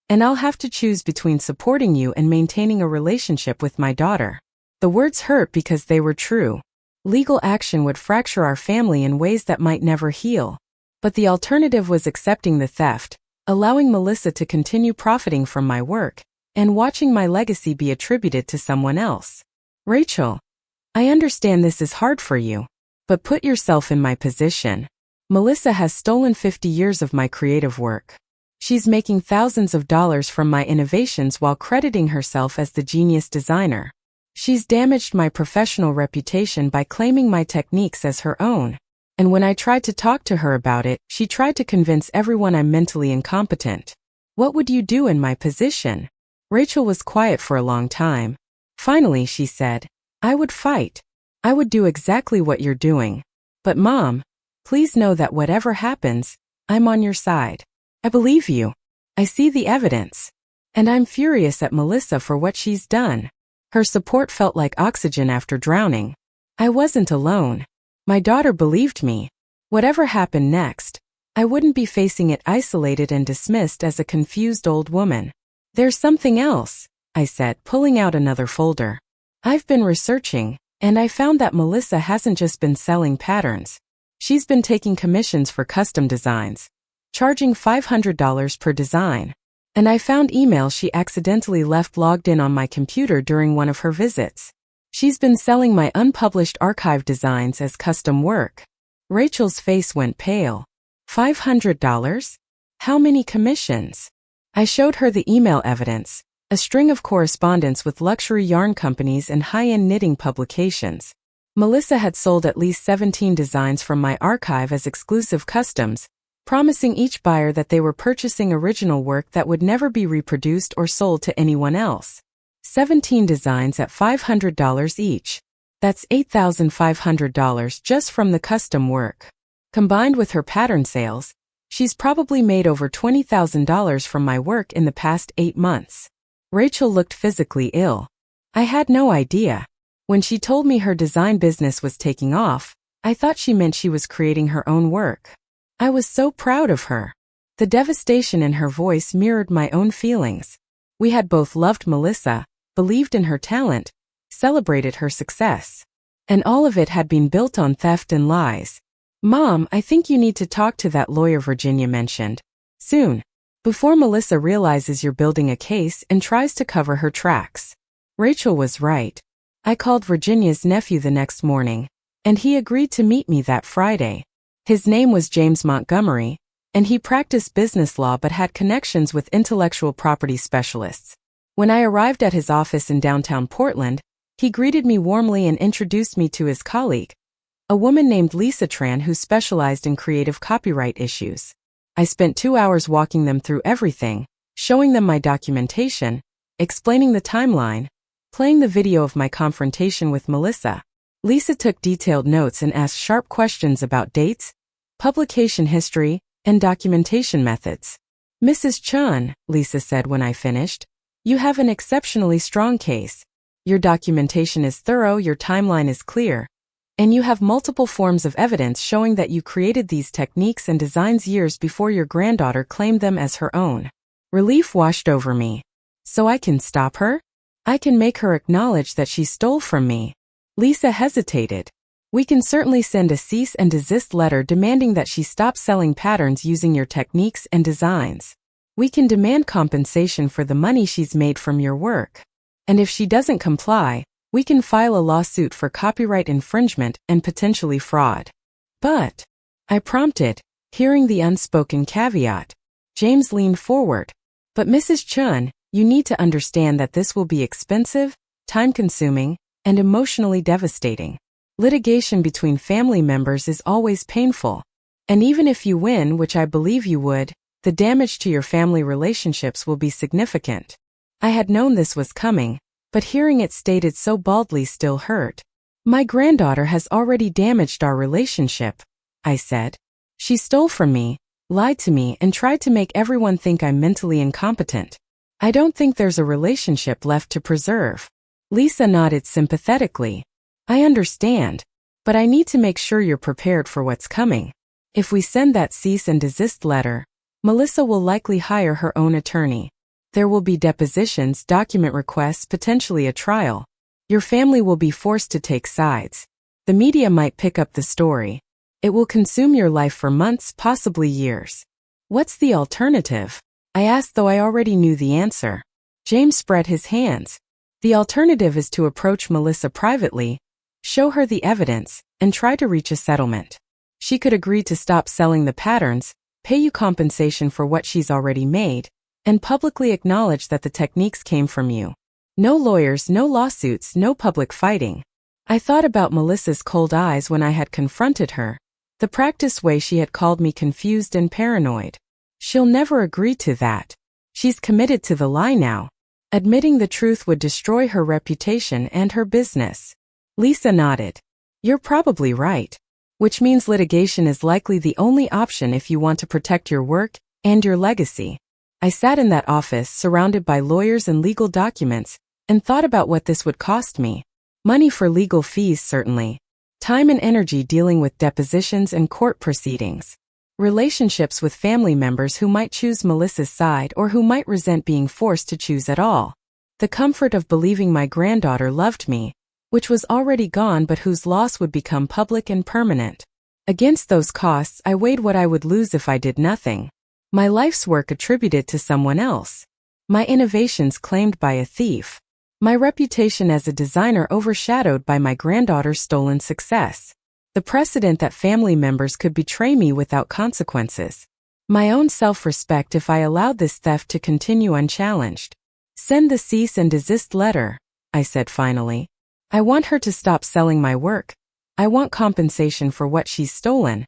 and I'll have to choose between supporting you and maintaining a relationship with my daughter. The words hurt because they were true. Legal action would fracture our family in ways that might never heal. But the alternative was accepting the theft, allowing Melissa to continue profiting from my work, and watching my legacy be attributed to someone else. Rachel, I understand this is hard for you, but put yourself in my position. Melissa has stolen 50 years of my creative work. She's making thousands of dollars from my innovations while crediting herself as the genius designer. She's damaged my professional reputation by claiming my techniques as her own. And when I tried to talk to her about it, she tried to convince everyone I'm mentally incompetent. What would you do in my position? Rachel was quiet for a long time. Finally, she said, I would fight. I would do exactly what you're doing. But Mom, please know that whatever happens, I'm on your side. I believe you. I see the evidence. And I'm furious at Melissa for what she's done. Her support felt like oxygen after drowning. I wasn't alone. My daughter believed me. Whatever happened next, I wouldn't be facing it isolated and dismissed as a confused old woman. There's something else, I said, pulling out another folder. I've been researching, and I found that Melissa hasn't just been selling patterns. She's been taking commissions for custom designs, charging $500 per design. And I found emails she accidentally left logged in on my computer during one of her visits. She's been selling my unpublished archive designs as custom work. Rachel's face went pale. $500? How many commissions? I showed her the email evidence, a string of correspondence with luxury yarn companies and high-end knitting publications. Melissa had sold at least 17 designs from my archive as exclusive customs, promising each buyer that they were purchasing original work that would never be reproduced or sold to anyone else. 17 designs at $500 each. That's $8,500 just from the custom work. Combined with her pattern sales, she's probably made over $20,000 from my work in the past 8 months. Rachel looked physically ill. I had no idea. When she told me her design business was taking off, I thought she meant she was creating her own work. I was so proud of her. The devastation in her voice mirrored my own feelings. We had both loved Melissa, believed in her talent, celebrated her success. And all of it had been built on theft and lies. Mom, I think you need to talk to that lawyer Virginia mentioned. Soon. Before Melissa realizes you're building a case and tries to cover her tracks. Rachel was right. I called Virginia's nephew the next morning, and he agreed to meet me that Friday. His name was James Montgomery, and he practiced business law but had connections with intellectual property specialists. When I arrived at his office in downtown Portland, he greeted me warmly and introduced me to his colleague, A woman named Lisa Tran who specialized in creative copyright issues. I spent 2 hours walking them through everything, showing them my documentation, explaining the timeline, playing the video of my confrontation with Melissa. Lisa took detailed notes and asked sharp questions about dates, publication history, and documentation methods. "Mrs. Chen," Lisa said when I finished, "you have an exceptionally strong case. Your documentation is thorough, your timeline is clear, and you have multiple forms of evidence showing that you created these techniques and designs years before your granddaughter claimed them as her own." Relief washed over me. So I can stop her? I can make her acknowledge that she stole from me. Lisa hesitated. "We can certainly send a cease and desist letter demanding that she stop selling patterns using your techniques and designs. We can demand compensation for the money she's made from your work. And if she doesn't comply, we can file a lawsuit for copyright infringement and potentially fraud." "But," I prompted, hearing the unspoken caveat. James leaned forward. "But Mrs. Chen, you need to understand that this will be expensive, time-consuming, and emotionally devastating. Litigation between family members is always painful. And even if you win, which I believe you would, the damage to your family relationships will be significant." I had known this was coming, but hearing it stated so baldly still hurt. "My granddaughter has already damaged our relationship," I said. "She stole from me, lied to me, and tried to make everyone think I'm mentally incompetent. I don't think there's a relationship left to preserve." Lisa nodded sympathetically. "I understand, but I need to make sure you're prepared for what's coming. If we send that cease and desist letter, Melissa will likely hire her own attorney. There will be depositions, document requests, potentially a trial. Your family will be forced to take sides. The media might pick up the story. It will consume your life for months, possibly years. What's the alternative?" I asked, though I already knew the answer. James spread his hands. "The alternative is to approach Melissa privately, show her the evidence, and try to reach a settlement. She could agree to stop selling the patterns, pay you compensation for what she's already made, and publicly acknowledge that the techniques came from you. No lawyers, no lawsuits, no public fighting." I thought about Melissa's cold eyes when I had confronted her, the practiced way she had called me confused and paranoid. She'll never agree to that. She's committed to the lie now. Admitting the truth would destroy her reputation and her business. Lisa nodded. "You're probably right. Which means litigation is likely the only option if you want to protect your work and your legacy." I sat in that office, surrounded by lawyers and legal documents, and thought about what this would cost me. Money for legal fees, certainly. Time and energy dealing with depositions and court proceedings. Relationships with family members who might choose Melissa's side or who might resent being forced to choose at all. The comfort of believing my granddaughter loved me, which was already gone but whose loss would become public and permanent. Against those costs, I weighed what I would lose if I did nothing. My life's work attributed to someone else. My innovations claimed by a thief. My reputation as a designer overshadowed by my granddaughter's stolen success. The precedent that family members could betray me without consequences. My own self-respect if I allowed this theft to continue unchallenged. "Send the cease and desist letter," I said finally. "I want her to stop selling my work. I want compensation for what she's stolen.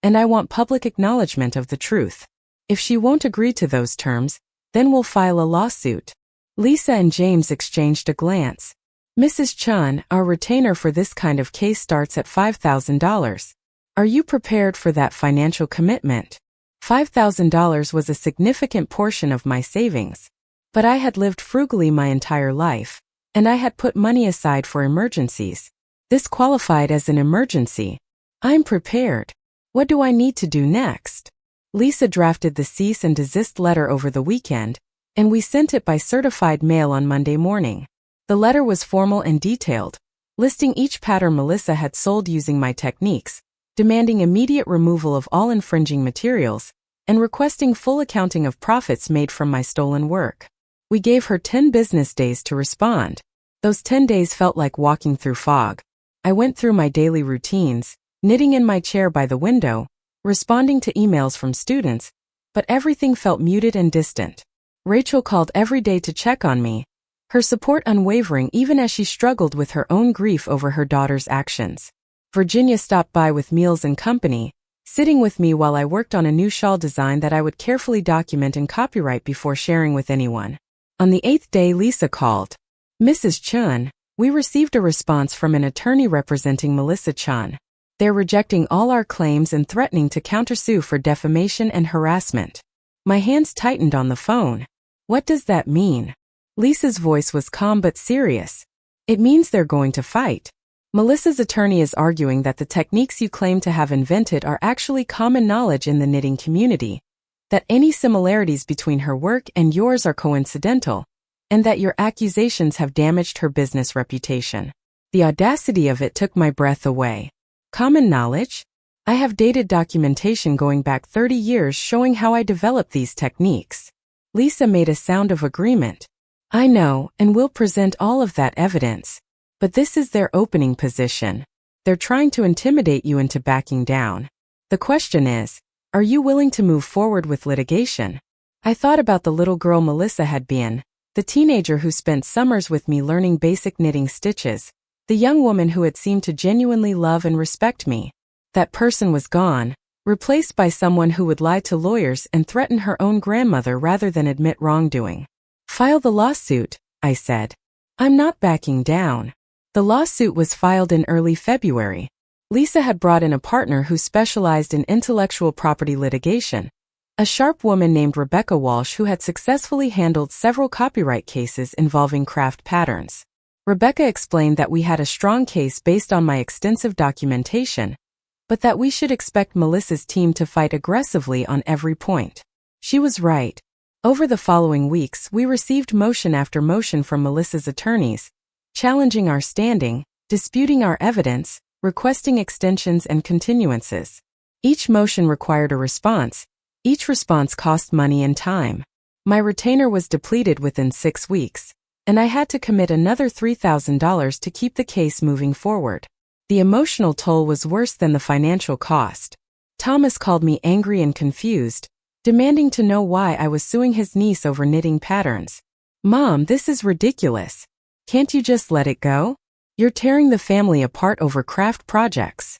And I want public acknowledgement of the truth. If she won't agree to those terms, then we'll file a lawsuit." Lisa and James exchanged a glance. "Mrs. Chen, our retainer for this kind of case starts at $5,000. Are you prepared for that financial commitment?" $5,000 was a significant portion of my savings. But I had lived frugally my entire life, and I had put money aside for emergencies. This qualified as an emergency. "I'm prepared. What do I need to do next?" Lisa drafted the cease and desist letter over the weekend, and we sent it by certified mail on Monday morning. The letter was formal and detailed, listing each pattern Melissa had sold using my techniques, demanding immediate removal of all infringing materials, and requesting full accounting of profits made from my stolen work. We gave her 10 business days to respond. Those 10 days felt like walking through fog. I went through my daily routines, knitting in my chair by the window, responding to emails from students, but everything felt muted and distant. Rachel called every day to check on me, her support unwavering even as she struggled with her own grief over her daughter's actions. Virginia stopped by with meals and company, sitting with me while I worked on a new shawl design that I would carefully document and copyright before sharing with anyone. On the 8th day, Lisa called. "Mrs. Chen, we received a response from an attorney representing Melissa Chen. They're rejecting all our claims and threatening to countersue for defamation and harassment." My hands tightened on the phone. "What does that mean?" Lisa's voice was calm but serious. "It means they're going to fight. Melissa's attorney is arguing that the techniques you claim to have invented are actually common knowledge in the knitting community, that any similarities between her work and yours are coincidental, and that your accusations have damaged her business reputation." The audacity of it took my breath away. Common knowledge? I have dated documentation going back 30 years showing how I developed these techniques. Lisa made a sound of agreement. "I know, and we'll present all of that evidence. But this is their opening position. They're trying to intimidate you into backing down. The question is, are you willing to move forward with litigation?" I thought about the little girl Melissa had been, the teenager who spent summers with me learning basic knitting stitches, the young woman who had seemed to genuinely love and respect me. That person was gone, replaced by someone who would lie to lawyers and threaten her own grandmother rather than admit wrongdoing. "File the lawsuit," I said. "I'm not backing down." The lawsuit was filed in early February. Lisa had brought in a partner who specialized in intellectual property litigation, a sharp woman named Rebecca Walsh who had successfully handled several copyright cases involving craft patterns. Rebecca explained that we had a strong case based on my extensive documentation, but that we should expect Melissa's team to fight aggressively on every point. She was right. Over the following weeks, we received motion after motion from Melissa's attorneys, challenging our standing, disputing our evidence, requesting extensions and continuances. Each motion required a response. Each response cost money and time. My retainer was depleted within 6 weeks, and I had to commit another $3,000 to keep the case moving forward. The emotional toll was worse than the financial cost. Thomas called me angry and confused, demanding to know why I was suing his niece over knitting patterns. "Mom, this is ridiculous. Can't you just let it go? You're tearing the family apart over craft projects."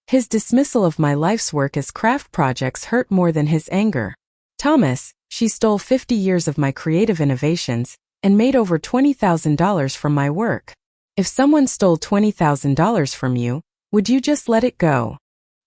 His dismissal of my life's work as craft projects hurt more than his anger. "Thomas, she stole 50 years of my creative innovations and made over $20,000 from my work. If someone stole $20,000 from you, would you just let it go?"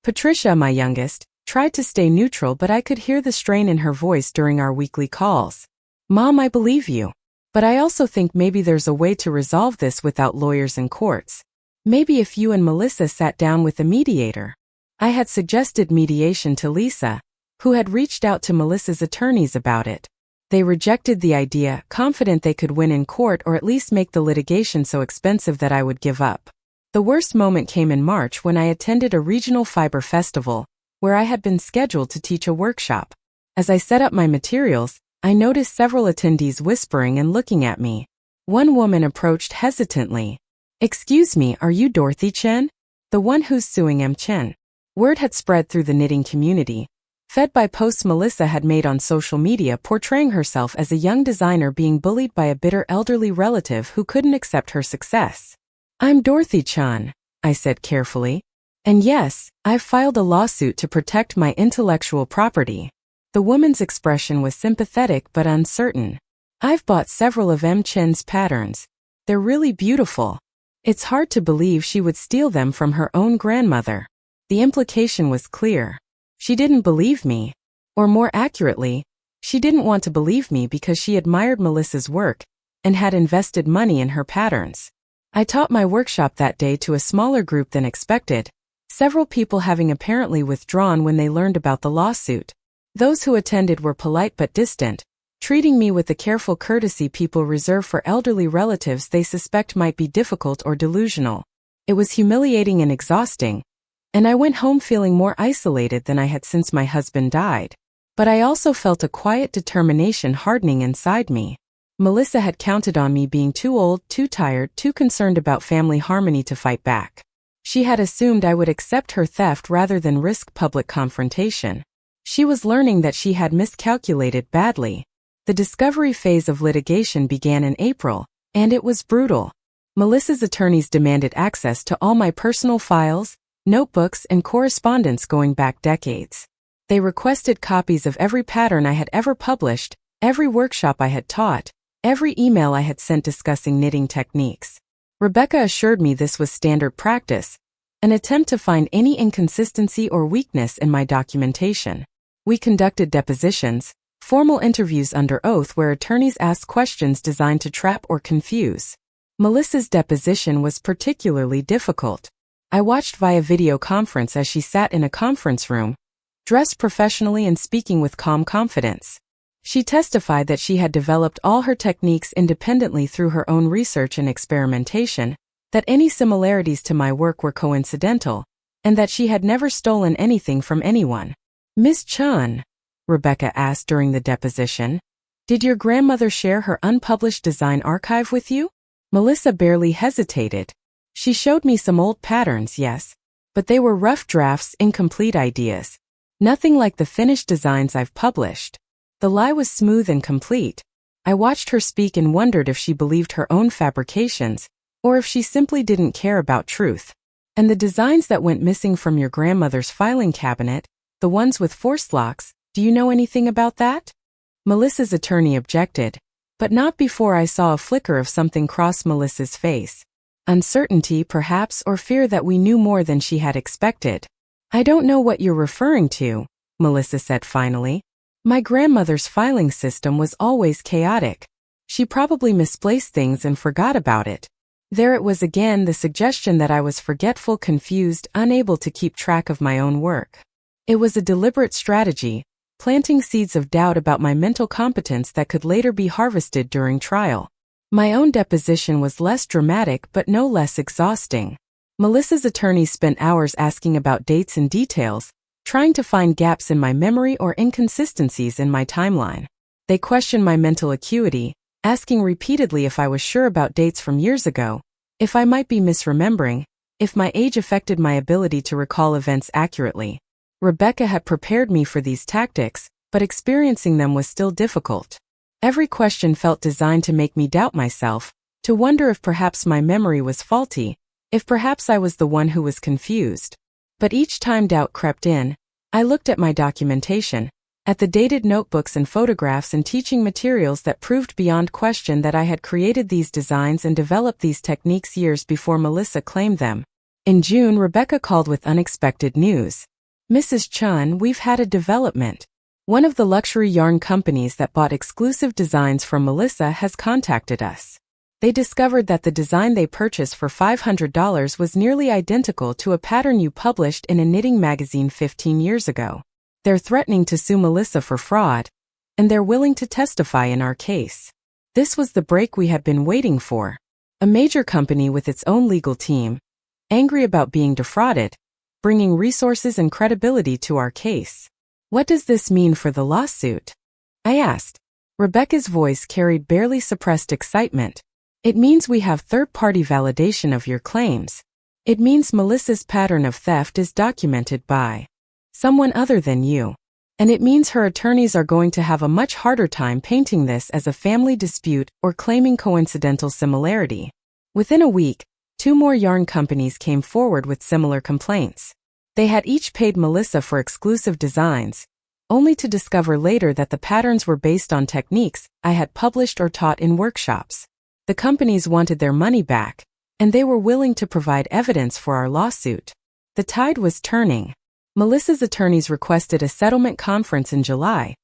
Patricia, my youngest, tried to stay neutral, but I could hear the strain in her voice during our weekly calls. "Mom, I believe you. But I also think maybe there's a way to resolve this without lawyers and courts. Maybe if you and Melissa sat down with a mediator." I had suggested mediation to Lisa, who had reached out to Melissa's attorneys about it. They rejected the idea, confident they could win in court or at least make the litigation so expensive that I would give up. The worst moment came in March when I attended a regional fiber festival, where I had been scheduled to teach a workshop. As I set up my materials, I noticed several attendees whispering and looking at me. One woman approached hesitantly. "Excuse me, are you Dorothy Chen? The one who's suing M. Chen?" Word had spread through the knitting community, fed by posts Melissa had made on social media portraying herself as a young designer being bullied by a bitter elderly relative who couldn't accept her success. "I'm Dorothy Chen," I said carefully. "And yes, I've filed a lawsuit to protect my intellectual property." The woman's expression was sympathetic but uncertain. "I've bought several of M. Chen's patterns. They're really beautiful. It's hard to believe she would steal them from her own grandmother." The implication was clear. She didn't believe me. Or more accurately, she didn't want to believe me because she admired Melissa's work and had invested money in her patterns. I taught my workshop that day to a smaller group than expected, several people having apparently withdrawn when they learned about the lawsuit. Those who attended were polite but distant, treating me with the careful courtesy people reserve for elderly relatives they suspect might be difficult or delusional. It was humiliating and exhausting, and I went home feeling more isolated than I had since my husband died. But I also felt a quiet determination hardening inside me. Melissa had counted on me being too old, too tired, too concerned about family harmony to fight back. She had assumed I would accept her theft rather than risk public confrontation. She was learning that she had miscalculated badly. The discovery phase of litigation began in April, and it was brutal. Melissa's attorneys demanded access to all my personal files, notebooks, and correspondence going back decades. They requested copies of every pattern I had ever published, every workshop I had taught, every email I had sent discussing knitting techniques. Rebecca assured me this was standard practice, an attempt to find any inconsistency or weakness in my documentation. We conducted depositions, formal interviews under oath where attorneys asked questions designed to trap or confuse. Melissa's deposition was particularly difficult. I watched via video conference as she sat in a conference room, dressed professionally and speaking with calm confidence. She testified that she had developed all her techniques independently through her own research and experimentation, that any similarities to my work were coincidental, and that she had never stolen anything from anyone. "Miss Chen," Rebecca asked during the deposition, "did your grandmother share her unpublished design archive with you?" Melissa barely hesitated. "She showed me some old patterns, yes, but they were rough drafts, incomplete ideas. Nothing like the finished designs I've published." The lie was smooth and complete. I watched her speak and wondered if she believed her own fabrications, or if she simply didn't care about truth. "And the designs that went missing from your grandmother's filing cabinet, the ones with forced locks, do you know anything about that?" Melissa's attorney objected, but not before I saw a flicker of something cross Melissa's face. Uncertainty, perhaps, or fear that we knew more than she had expected. "I don't know what you're referring to," Melissa said finally. "My grandmother's filing system was always chaotic. She probably misplaced things and forgot about it." There it was again, the suggestion that I was forgetful, confused, unable to keep track of my own work. It was a deliberate strategy, planting seeds of doubt about my mental competence that could later be harvested during trial. My own deposition was less dramatic but no less exhausting. Melissa's attorneys spent hours asking about dates and details, trying to find gaps in my memory or inconsistencies in my timeline. They questioned my mental acuity, asking repeatedly if I was sure about dates from years ago, if I might be misremembering, if my age affected my ability to recall events accurately. Rebecca had prepared me for these tactics, but experiencing them was still difficult. Every question felt designed to make me doubt myself, to wonder if perhaps my memory was faulty, if perhaps I was the one who was confused. But each time doubt crept in, I looked at my documentation, at the dated notebooks and photographs and teaching materials that proved beyond question that I had created these designs and developed these techniques years before Melissa claimed them. In June, Rebecca called with unexpected news. "Mrs. Chen, we've had a development. One of the luxury yarn companies that bought exclusive designs from Melissa has contacted us. They discovered that the design they purchased for $500 was nearly identical to a pattern you published in a knitting magazine 15 years ago. They're threatening to sue Melissa for fraud, and they're willing to testify in our case." This was the break we had been waiting for. A major company with its own legal team, angry about being defrauded, bringing resources and credibility to our case. "What does this mean for the lawsuit?" I asked. Rebecca's voice carried barely suppressed excitement. "It means we have third-party validation of your claims. It means Melissa's pattern of theft is documented by someone other than you. And it means her attorneys are going to have a much harder time painting this as a family dispute or claiming coincidental similarity." Within a week, 2 more yarn companies came forward with similar complaints. They had each paid Melissa for exclusive designs, only to discover later that the patterns were based on techniques I had published or taught in workshops. The companies wanted their money back, and they were willing to provide evidence for our lawsuit. The tide was turning. Melissa's attorneys requested a settlement conference in July,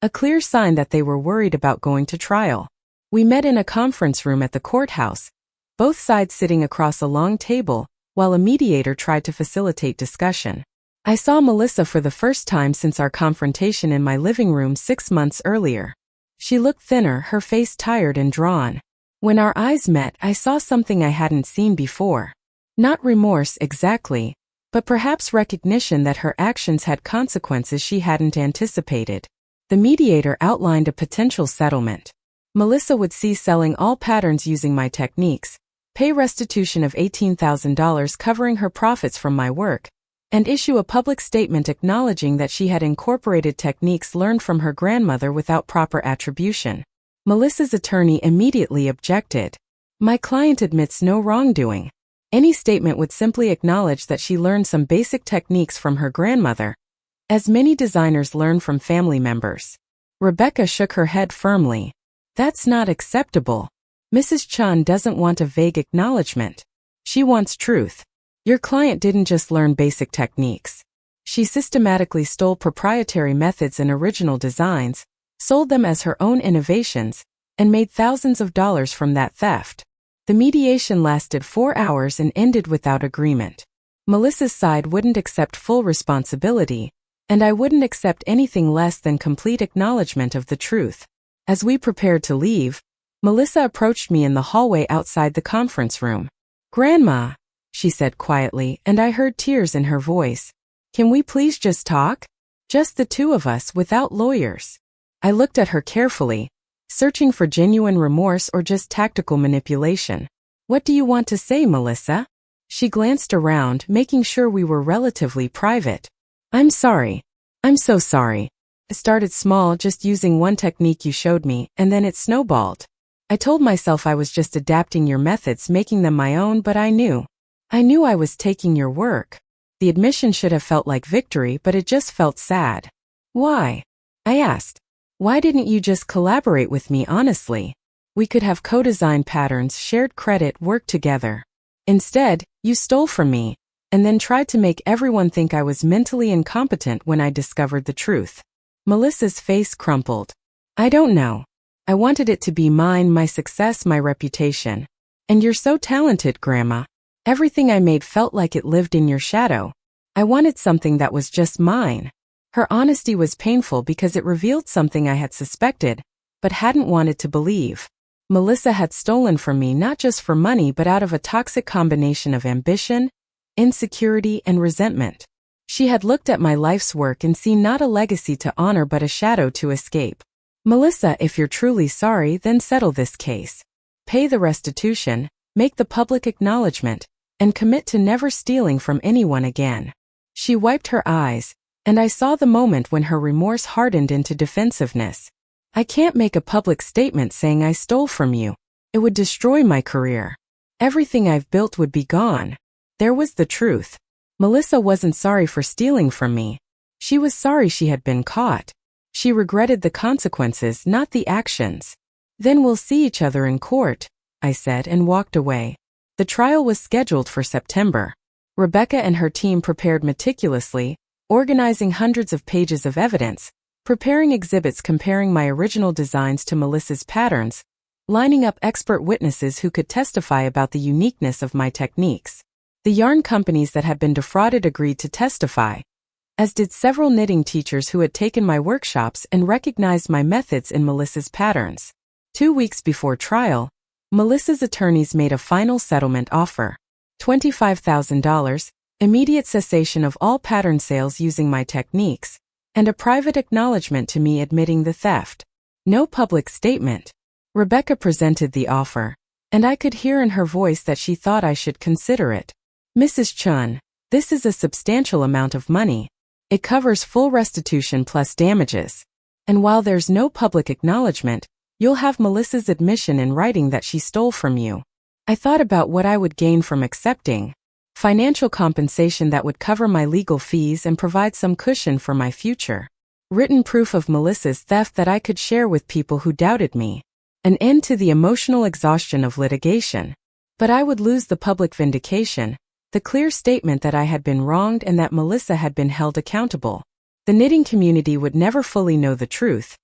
a clear sign that they were worried about going to trial. We met in a conference room at the courthouse, both sides sitting across a long table, while a mediator tried to facilitate discussion. I saw Melissa for the first time since our confrontation in my living room 6 months earlier. She looked thinner, her face tired and drawn. When our eyes met, I saw something I hadn't seen before. Not remorse exactly, but perhaps recognition that her actions had consequences she hadn't anticipated. The mediator outlined a potential settlement. Melissa would cease selling all patterns using my techniques, pay restitution of $18,000 covering her profits from my work, and issue a public statement acknowledging that she had incorporated techniques learned from her grandmother without proper attribution. Melissa's attorney immediately objected. My client admits no wrongdoing. Any statement would simply acknowledge that she learned some basic techniques from her grandmother, as many designers learn from family members. Rebecca shook her head firmly. That's not acceptable. Mrs. Chen doesn't want a vague acknowledgement. She wants truth. Your client didn't just learn basic techniques. She systematically stole proprietary methods and original designs, sold them as her own innovations, and made thousands of dollars from that theft. The mediation lasted 4 hours and ended without agreement. Melissa's side wouldn't accept full responsibility, and I wouldn't accept anything less than complete acknowledgement of the truth. As we prepared to leave, Melissa approached me in the hallway outside the conference room. "Grandma," she said quietly, and I heard tears in her voice. "Can we please just talk? Just the two of us without lawyers." I looked at her carefully, searching for genuine remorse or just tactical manipulation. "What do you want to say, Melissa?" She glanced around, making sure we were relatively private. "I'm sorry. I'm so sorry. I started small, just using one technique you showed me, and then it snowballed. I told myself I was just adapting your methods, making them my own, but I knew I was taking your work." The admission should have felt like victory, but it just felt sad. "Why?" I asked. "Why didn't you just collaborate with me honestly? We could have co-designed patterns, shared credit, worked together. Instead, you stole from me, and then tried to make everyone think I was mentally incompetent when I discovered the truth." Melissa's face crumpled. "I don't know. I wanted it to be mine, my success, my reputation. And you're so talented, Grandma. Everything I made felt like it lived in your shadow. I wanted something that was just mine." Her honesty was painful because it revealed something I had suspected, but hadn't wanted to believe. Melissa had stolen from me not just for money but out of a toxic combination of ambition, insecurity, and resentment. She had looked at my life's work and seen not a legacy to honor but a shadow to escape. "Melissa, if you're truly sorry, then settle this case. Pay the restitution, make the public acknowledgement, and commit to never stealing from anyone again." She wiped her eyes, and I saw the moment when her remorse hardened into defensiveness. "I can't make a public statement saying I stole from you. It would destroy my career. Everything I've built would be gone." There was the truth. Melissa wasn't sorry for stealing from me. She was sorry she had been caught. She regretted the consequences, not the actions. "Then we'll see each other in court," I said and walked away. The trial was scheduled for September. Rebecca and her team prepared meticulously, organizing hundreds of pages of evidence, preparing exhibits comparing my original designs to Melissa's patterns, lining up expert witnesses who could testify about the uniqueness of my techniques. The yarn companies that had been defrauded agreed to testify, as did several knitting teachers who had taken my workshops and recognized my methods in Melissa's patterns. 2 weeks before trial, Melissa's attorneys made a final settlement offer: $25,000, immediate cessation of all pattern sales using my techniques, and a private acknowledgement to me admitting the theft. No public statement. Rebecca presented the offer, and I could hear in her voice that she thought I should consider it. "Mrs. Chen, this is a substantial amount of money. It covers full restitution plus damages. And while there's no public acknowledgement, you'll have Melissa's admission in writing that she stole from you." I thought about what I would gain from accepting. Financial compensation that would cover my legal fees and provide some cushion for my future. Written proof of Melissa's theft that I could share with people who doubted me. An end to the emotional exhaustion of litigation. But I would lose the public vindication, the clear statement that I had been wronged and that Melissa had been held accountable. The knitting community would never fully know the truth,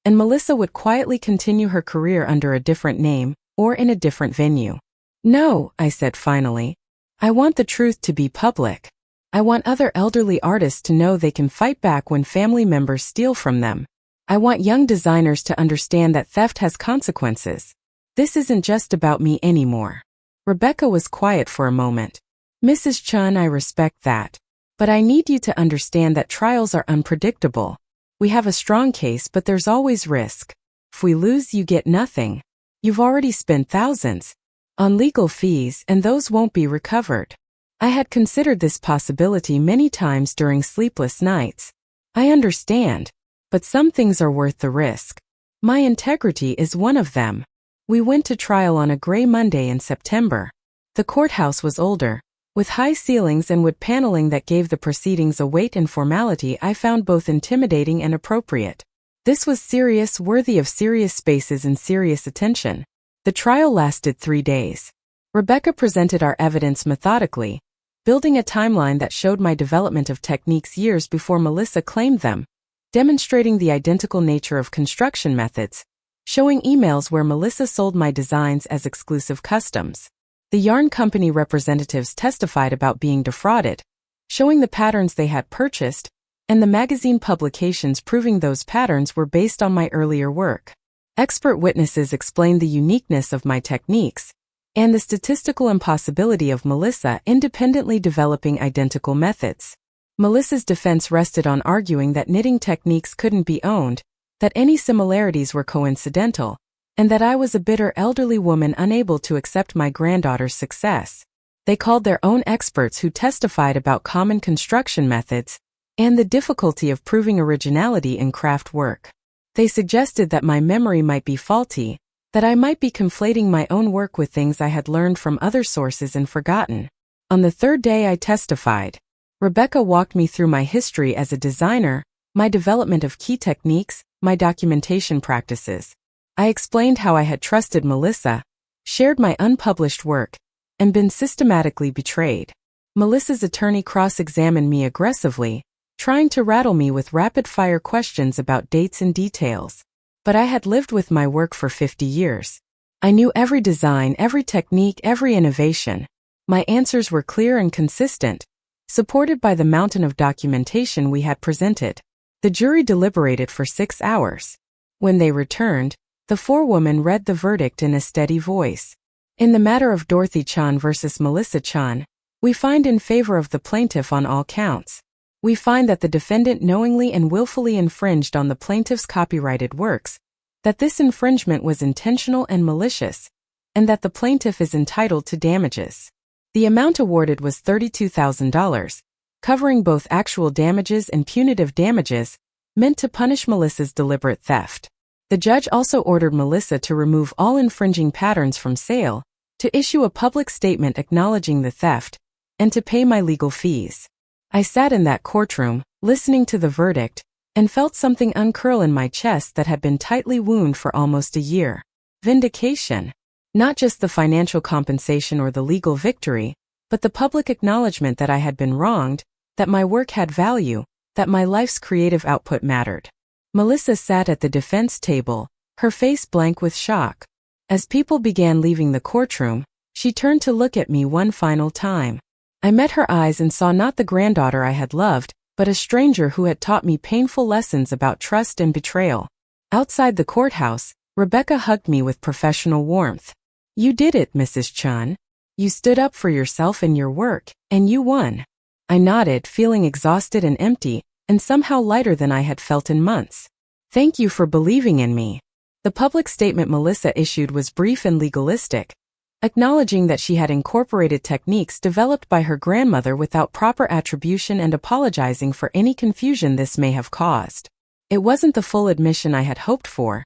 and Melissa would quietly continue her career under a different name or in a different venue. "No," I said finally. "I want the truth to be public. I want other elderly artists to know they can fight back when family members steal from them. I want young designers to understand that theft has consequences. This isn't just about me anymore." Rebecca was quiet for a moment. "Mrs. Chen, I respect that. But I need you to understand that trials are unpredictable. We have a strong case, but there's always risk. If we lose, you get nothing. You've already spent thousands on legal fees, and those won't be recovered." I had considered this possibility many times during sleepless nights. I understand, but some things are worth the risk. My integrity is one of them. We went to trial on a gray Monday in September. The courthouse was older, with high ceilings and wood paneling that gave the proceedings a weight and formality I found both intimidating and appropriate. This was serious, worthy of serious spaces and serious attention. The trial lasted 3 days. Rebecca presented our evidence methodically, building a timeline that showed my development of techniques years before Melissa claimed them, demonstrating the identical nature of construction methods, showing emails where Melissa sold my designs as exclusive customs. The yarn company representatives testified about being defrauded, showing the patterns they had purchased, and the magazine publications proving those patterns were based on my earlier work. Expert witnesses explained the uniqueness of my techniques, and the statistical impossibility of Melissa independently developing identical methods. Melissa's defense rested on arguing that knitting techniques couldn't be owned, that any similarities were coincidental, and that I was a bitter elderly woman unable to accept my granddaughter's success. They called their own experts who testified about common construction methods and the difficulty of proving originality in craft work. They suggested that my memory might be faulty, that I might be conflating my own work with things I had learned from other sources and forgotten. On the third day I testified. Rebecca walked me through my history as a designer, my development of key techniques, my documentation practices. I explained how I had trusted Melissa, shared my unpublished work, and been systematically betrayed. Melissa's attorney cross-examined me aggressively, trying to rattle me with rapid-fire questions about dates and details. But I had lived with my work for 50 years. I knew every design, every technique, every innovation. My answers were clear and consistent, supported by the mountain of documentation we had presented. The jury deliberated for 6 hours. When they returned, the forewoman read the verdict in a steady voice. In the matter of Dorothy Chen versus Melissa Chen, we find in favor of the plaintiff on all counts. We find that the defendant knowingly and willfully infringed on the plaintiff's copyrighted works, that this infringement was intentional and malicious, and that the plaintiff is entitled to damages. The amount awarded was $32,000, covering both actual damages and punitive damages, meant to punish Melissa's deliberate theft. The judge also ordered Melissa to remove all infringing patterns from sale, to issue a public statement acknowledging the theft, and to pay my legal fees. I sat in that courtroom, listening to the verdict, and felt something uncurl in my chest that had been tightly wound for almost a year. Vindication. Not just the financial compensation or the legal victory, but the public acknowledgement that I had been wronged, that my work had value, that my life's creative output mattered. Melissa sat at the defense table, her face blank with shock. As people began leaving the courtroom, she turned to look at me one final time. I met her eyes and saw not the granddaughter I had loved, but a stranger who had taught me painful lessons about trust and betrayal. Outside the courthouse, Rebecca hugged me with professional warmth. "You did it, Mrs. Chen. You stood up for yourself and your work, and you won." I nodded, feeling exhausted and empty, and somehow lighter than I had felt in months. "Thank you for believing in me." The public statement Melissa issued was brief and legalistic, acknowledging that she had incorporated techniques developed by her grandmother without proper attribution and apologizing for any confusion this may have caused. It wasn't the full admission I had hoped for,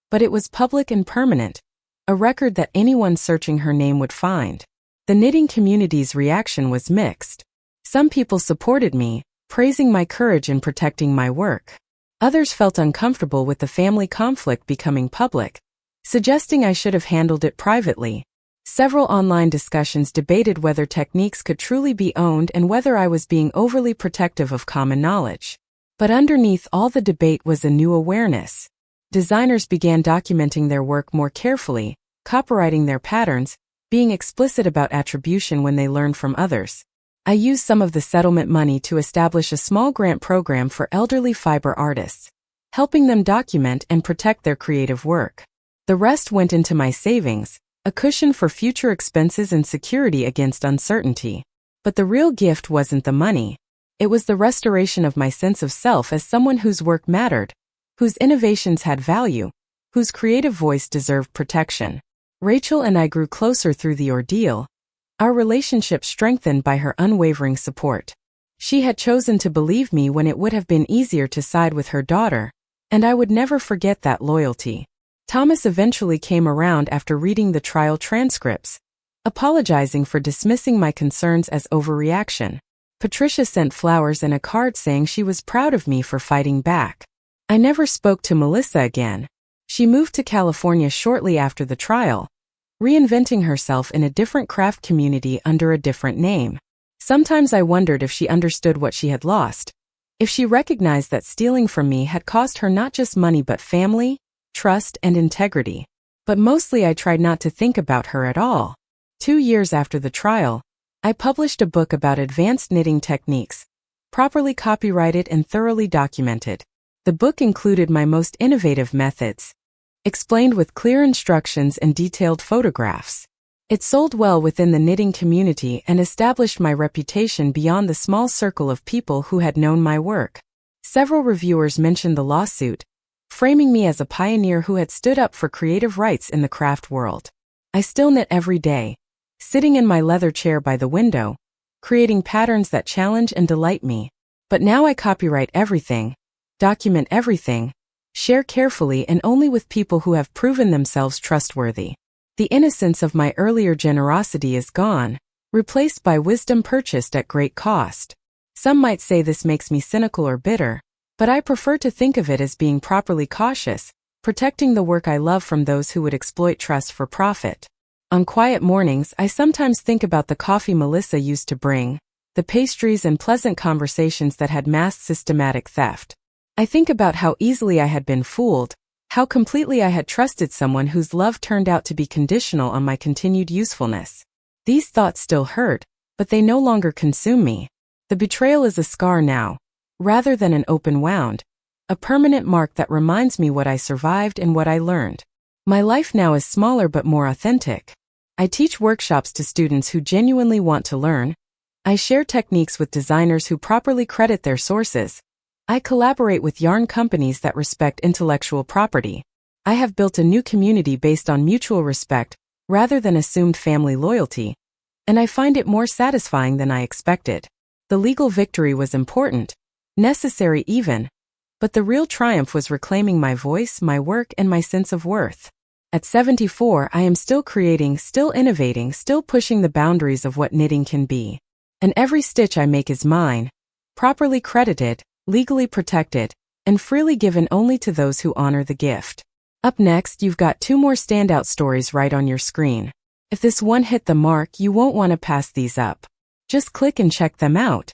but it was public and permanent, a record that anyone searching her name would find. The knitting community's reaction was mixed. Some people supported me, praising my courage in protecting my work. Others felt uncomfortable with the family conflict becoming public, suggesting I should have handled it privately. Several online discussions debated whether techniques could truly be owned and whether I was being overly protective of common knowledge. But underneath all the debate was a new awareness. Designers began documenting their work more carefully, copyrighting their patterns, being explicit about attribution when they learned from others. I used some of the settlement money to establish a small grant program for elderly fiber artists, helping them document and protect their creative work. The rest went into my savings, a cushion for future expenses and security against uncertainty. But the real gift wasn't the money. It was the restoration of my sense of self as someone whose work mattered, whose innovations had value, whose creative voice deserved protection. Rachel and I grew closer through the ordeal, our relationship strengthened by her unwavering support. She had chosen to believe me when it would have been easier to side with her daughter, and I would never forget that loyalty. Thomas eventually came around after reading the trial transcripts, apologizing for dismissing my concerns as overreaction. Patricia sent flowers and a card saying she was proud of me for fighting back. I never spoke to Melissa again. She moved to California shortly after the trial, reinventing herself in a different craft community under a different name. Sometimes I wondered if she understood what she had lost, if she recognized that stealing from me had cost her not just money but family, trust, and integrity. But mostly I tried not to think about her at all. 2 years after the trial, I published a book about advanced knitting techniques, properly copyrighted and thoroughly documented. The book included my most innovative methods, explained with clear instructions and detailed photographs. It sold well within the knitting community and established my reputation beyond the small circle of people who had known my work. Several reviewers mentioned the lawsuit, framing me as a pioneer who had stood up for creative rights in the craft world. I still knit every day, sitting in my leather chair by the window, creating patterns that challenge and delight me. But now I copyright everything, document everything, share carefully and only with people who have proven themselves trustworthy. The innocence of my earlier generosity is gone, replaced by wisdom purchased at great cost. Some might say this makes me cynical or bitter, but I prefer to think of it as being properly cautious, protecting the work I love from those who would exploit trust for profit. On quiet mornings, I sometimes think about the coffee Melissa used to bring, the pastries and pleasant conversations that had masked systematic theft. I think about how easily I had been fooled, how completely I had trusted someone whose love turned out to be conditional on my continued usefulness. These thoughts still hurt, but they no longer consume me. The betrayal is a scar now, rather than an open wound, a permanent mark that reminds me what I survived and what I learned. My life now is smaller but more authentic. I teach workshops to students who genuinely want to learn. I share techniques with designers who properly credit their sources. I collaborate with yarn companies that respect intellectual property. I have built a new community based on mutual respect, rather than assumed family loyalty, and I find it more satisfying than I expected. The legal victory was important, necessary even, but the real triumph was reclaiming my voice, my work, and my sense of worth. At 74, I am still creating, still innovating, still pushing the boundaries of what knitting can be. And every stitch I make is mine, properly credited, legally protected, and freely given only to those who honor the gift. Up next, you've got 2 more standout stories right on your screen. If this one hit the mark, you won't want to pass these up. Just click and check them out.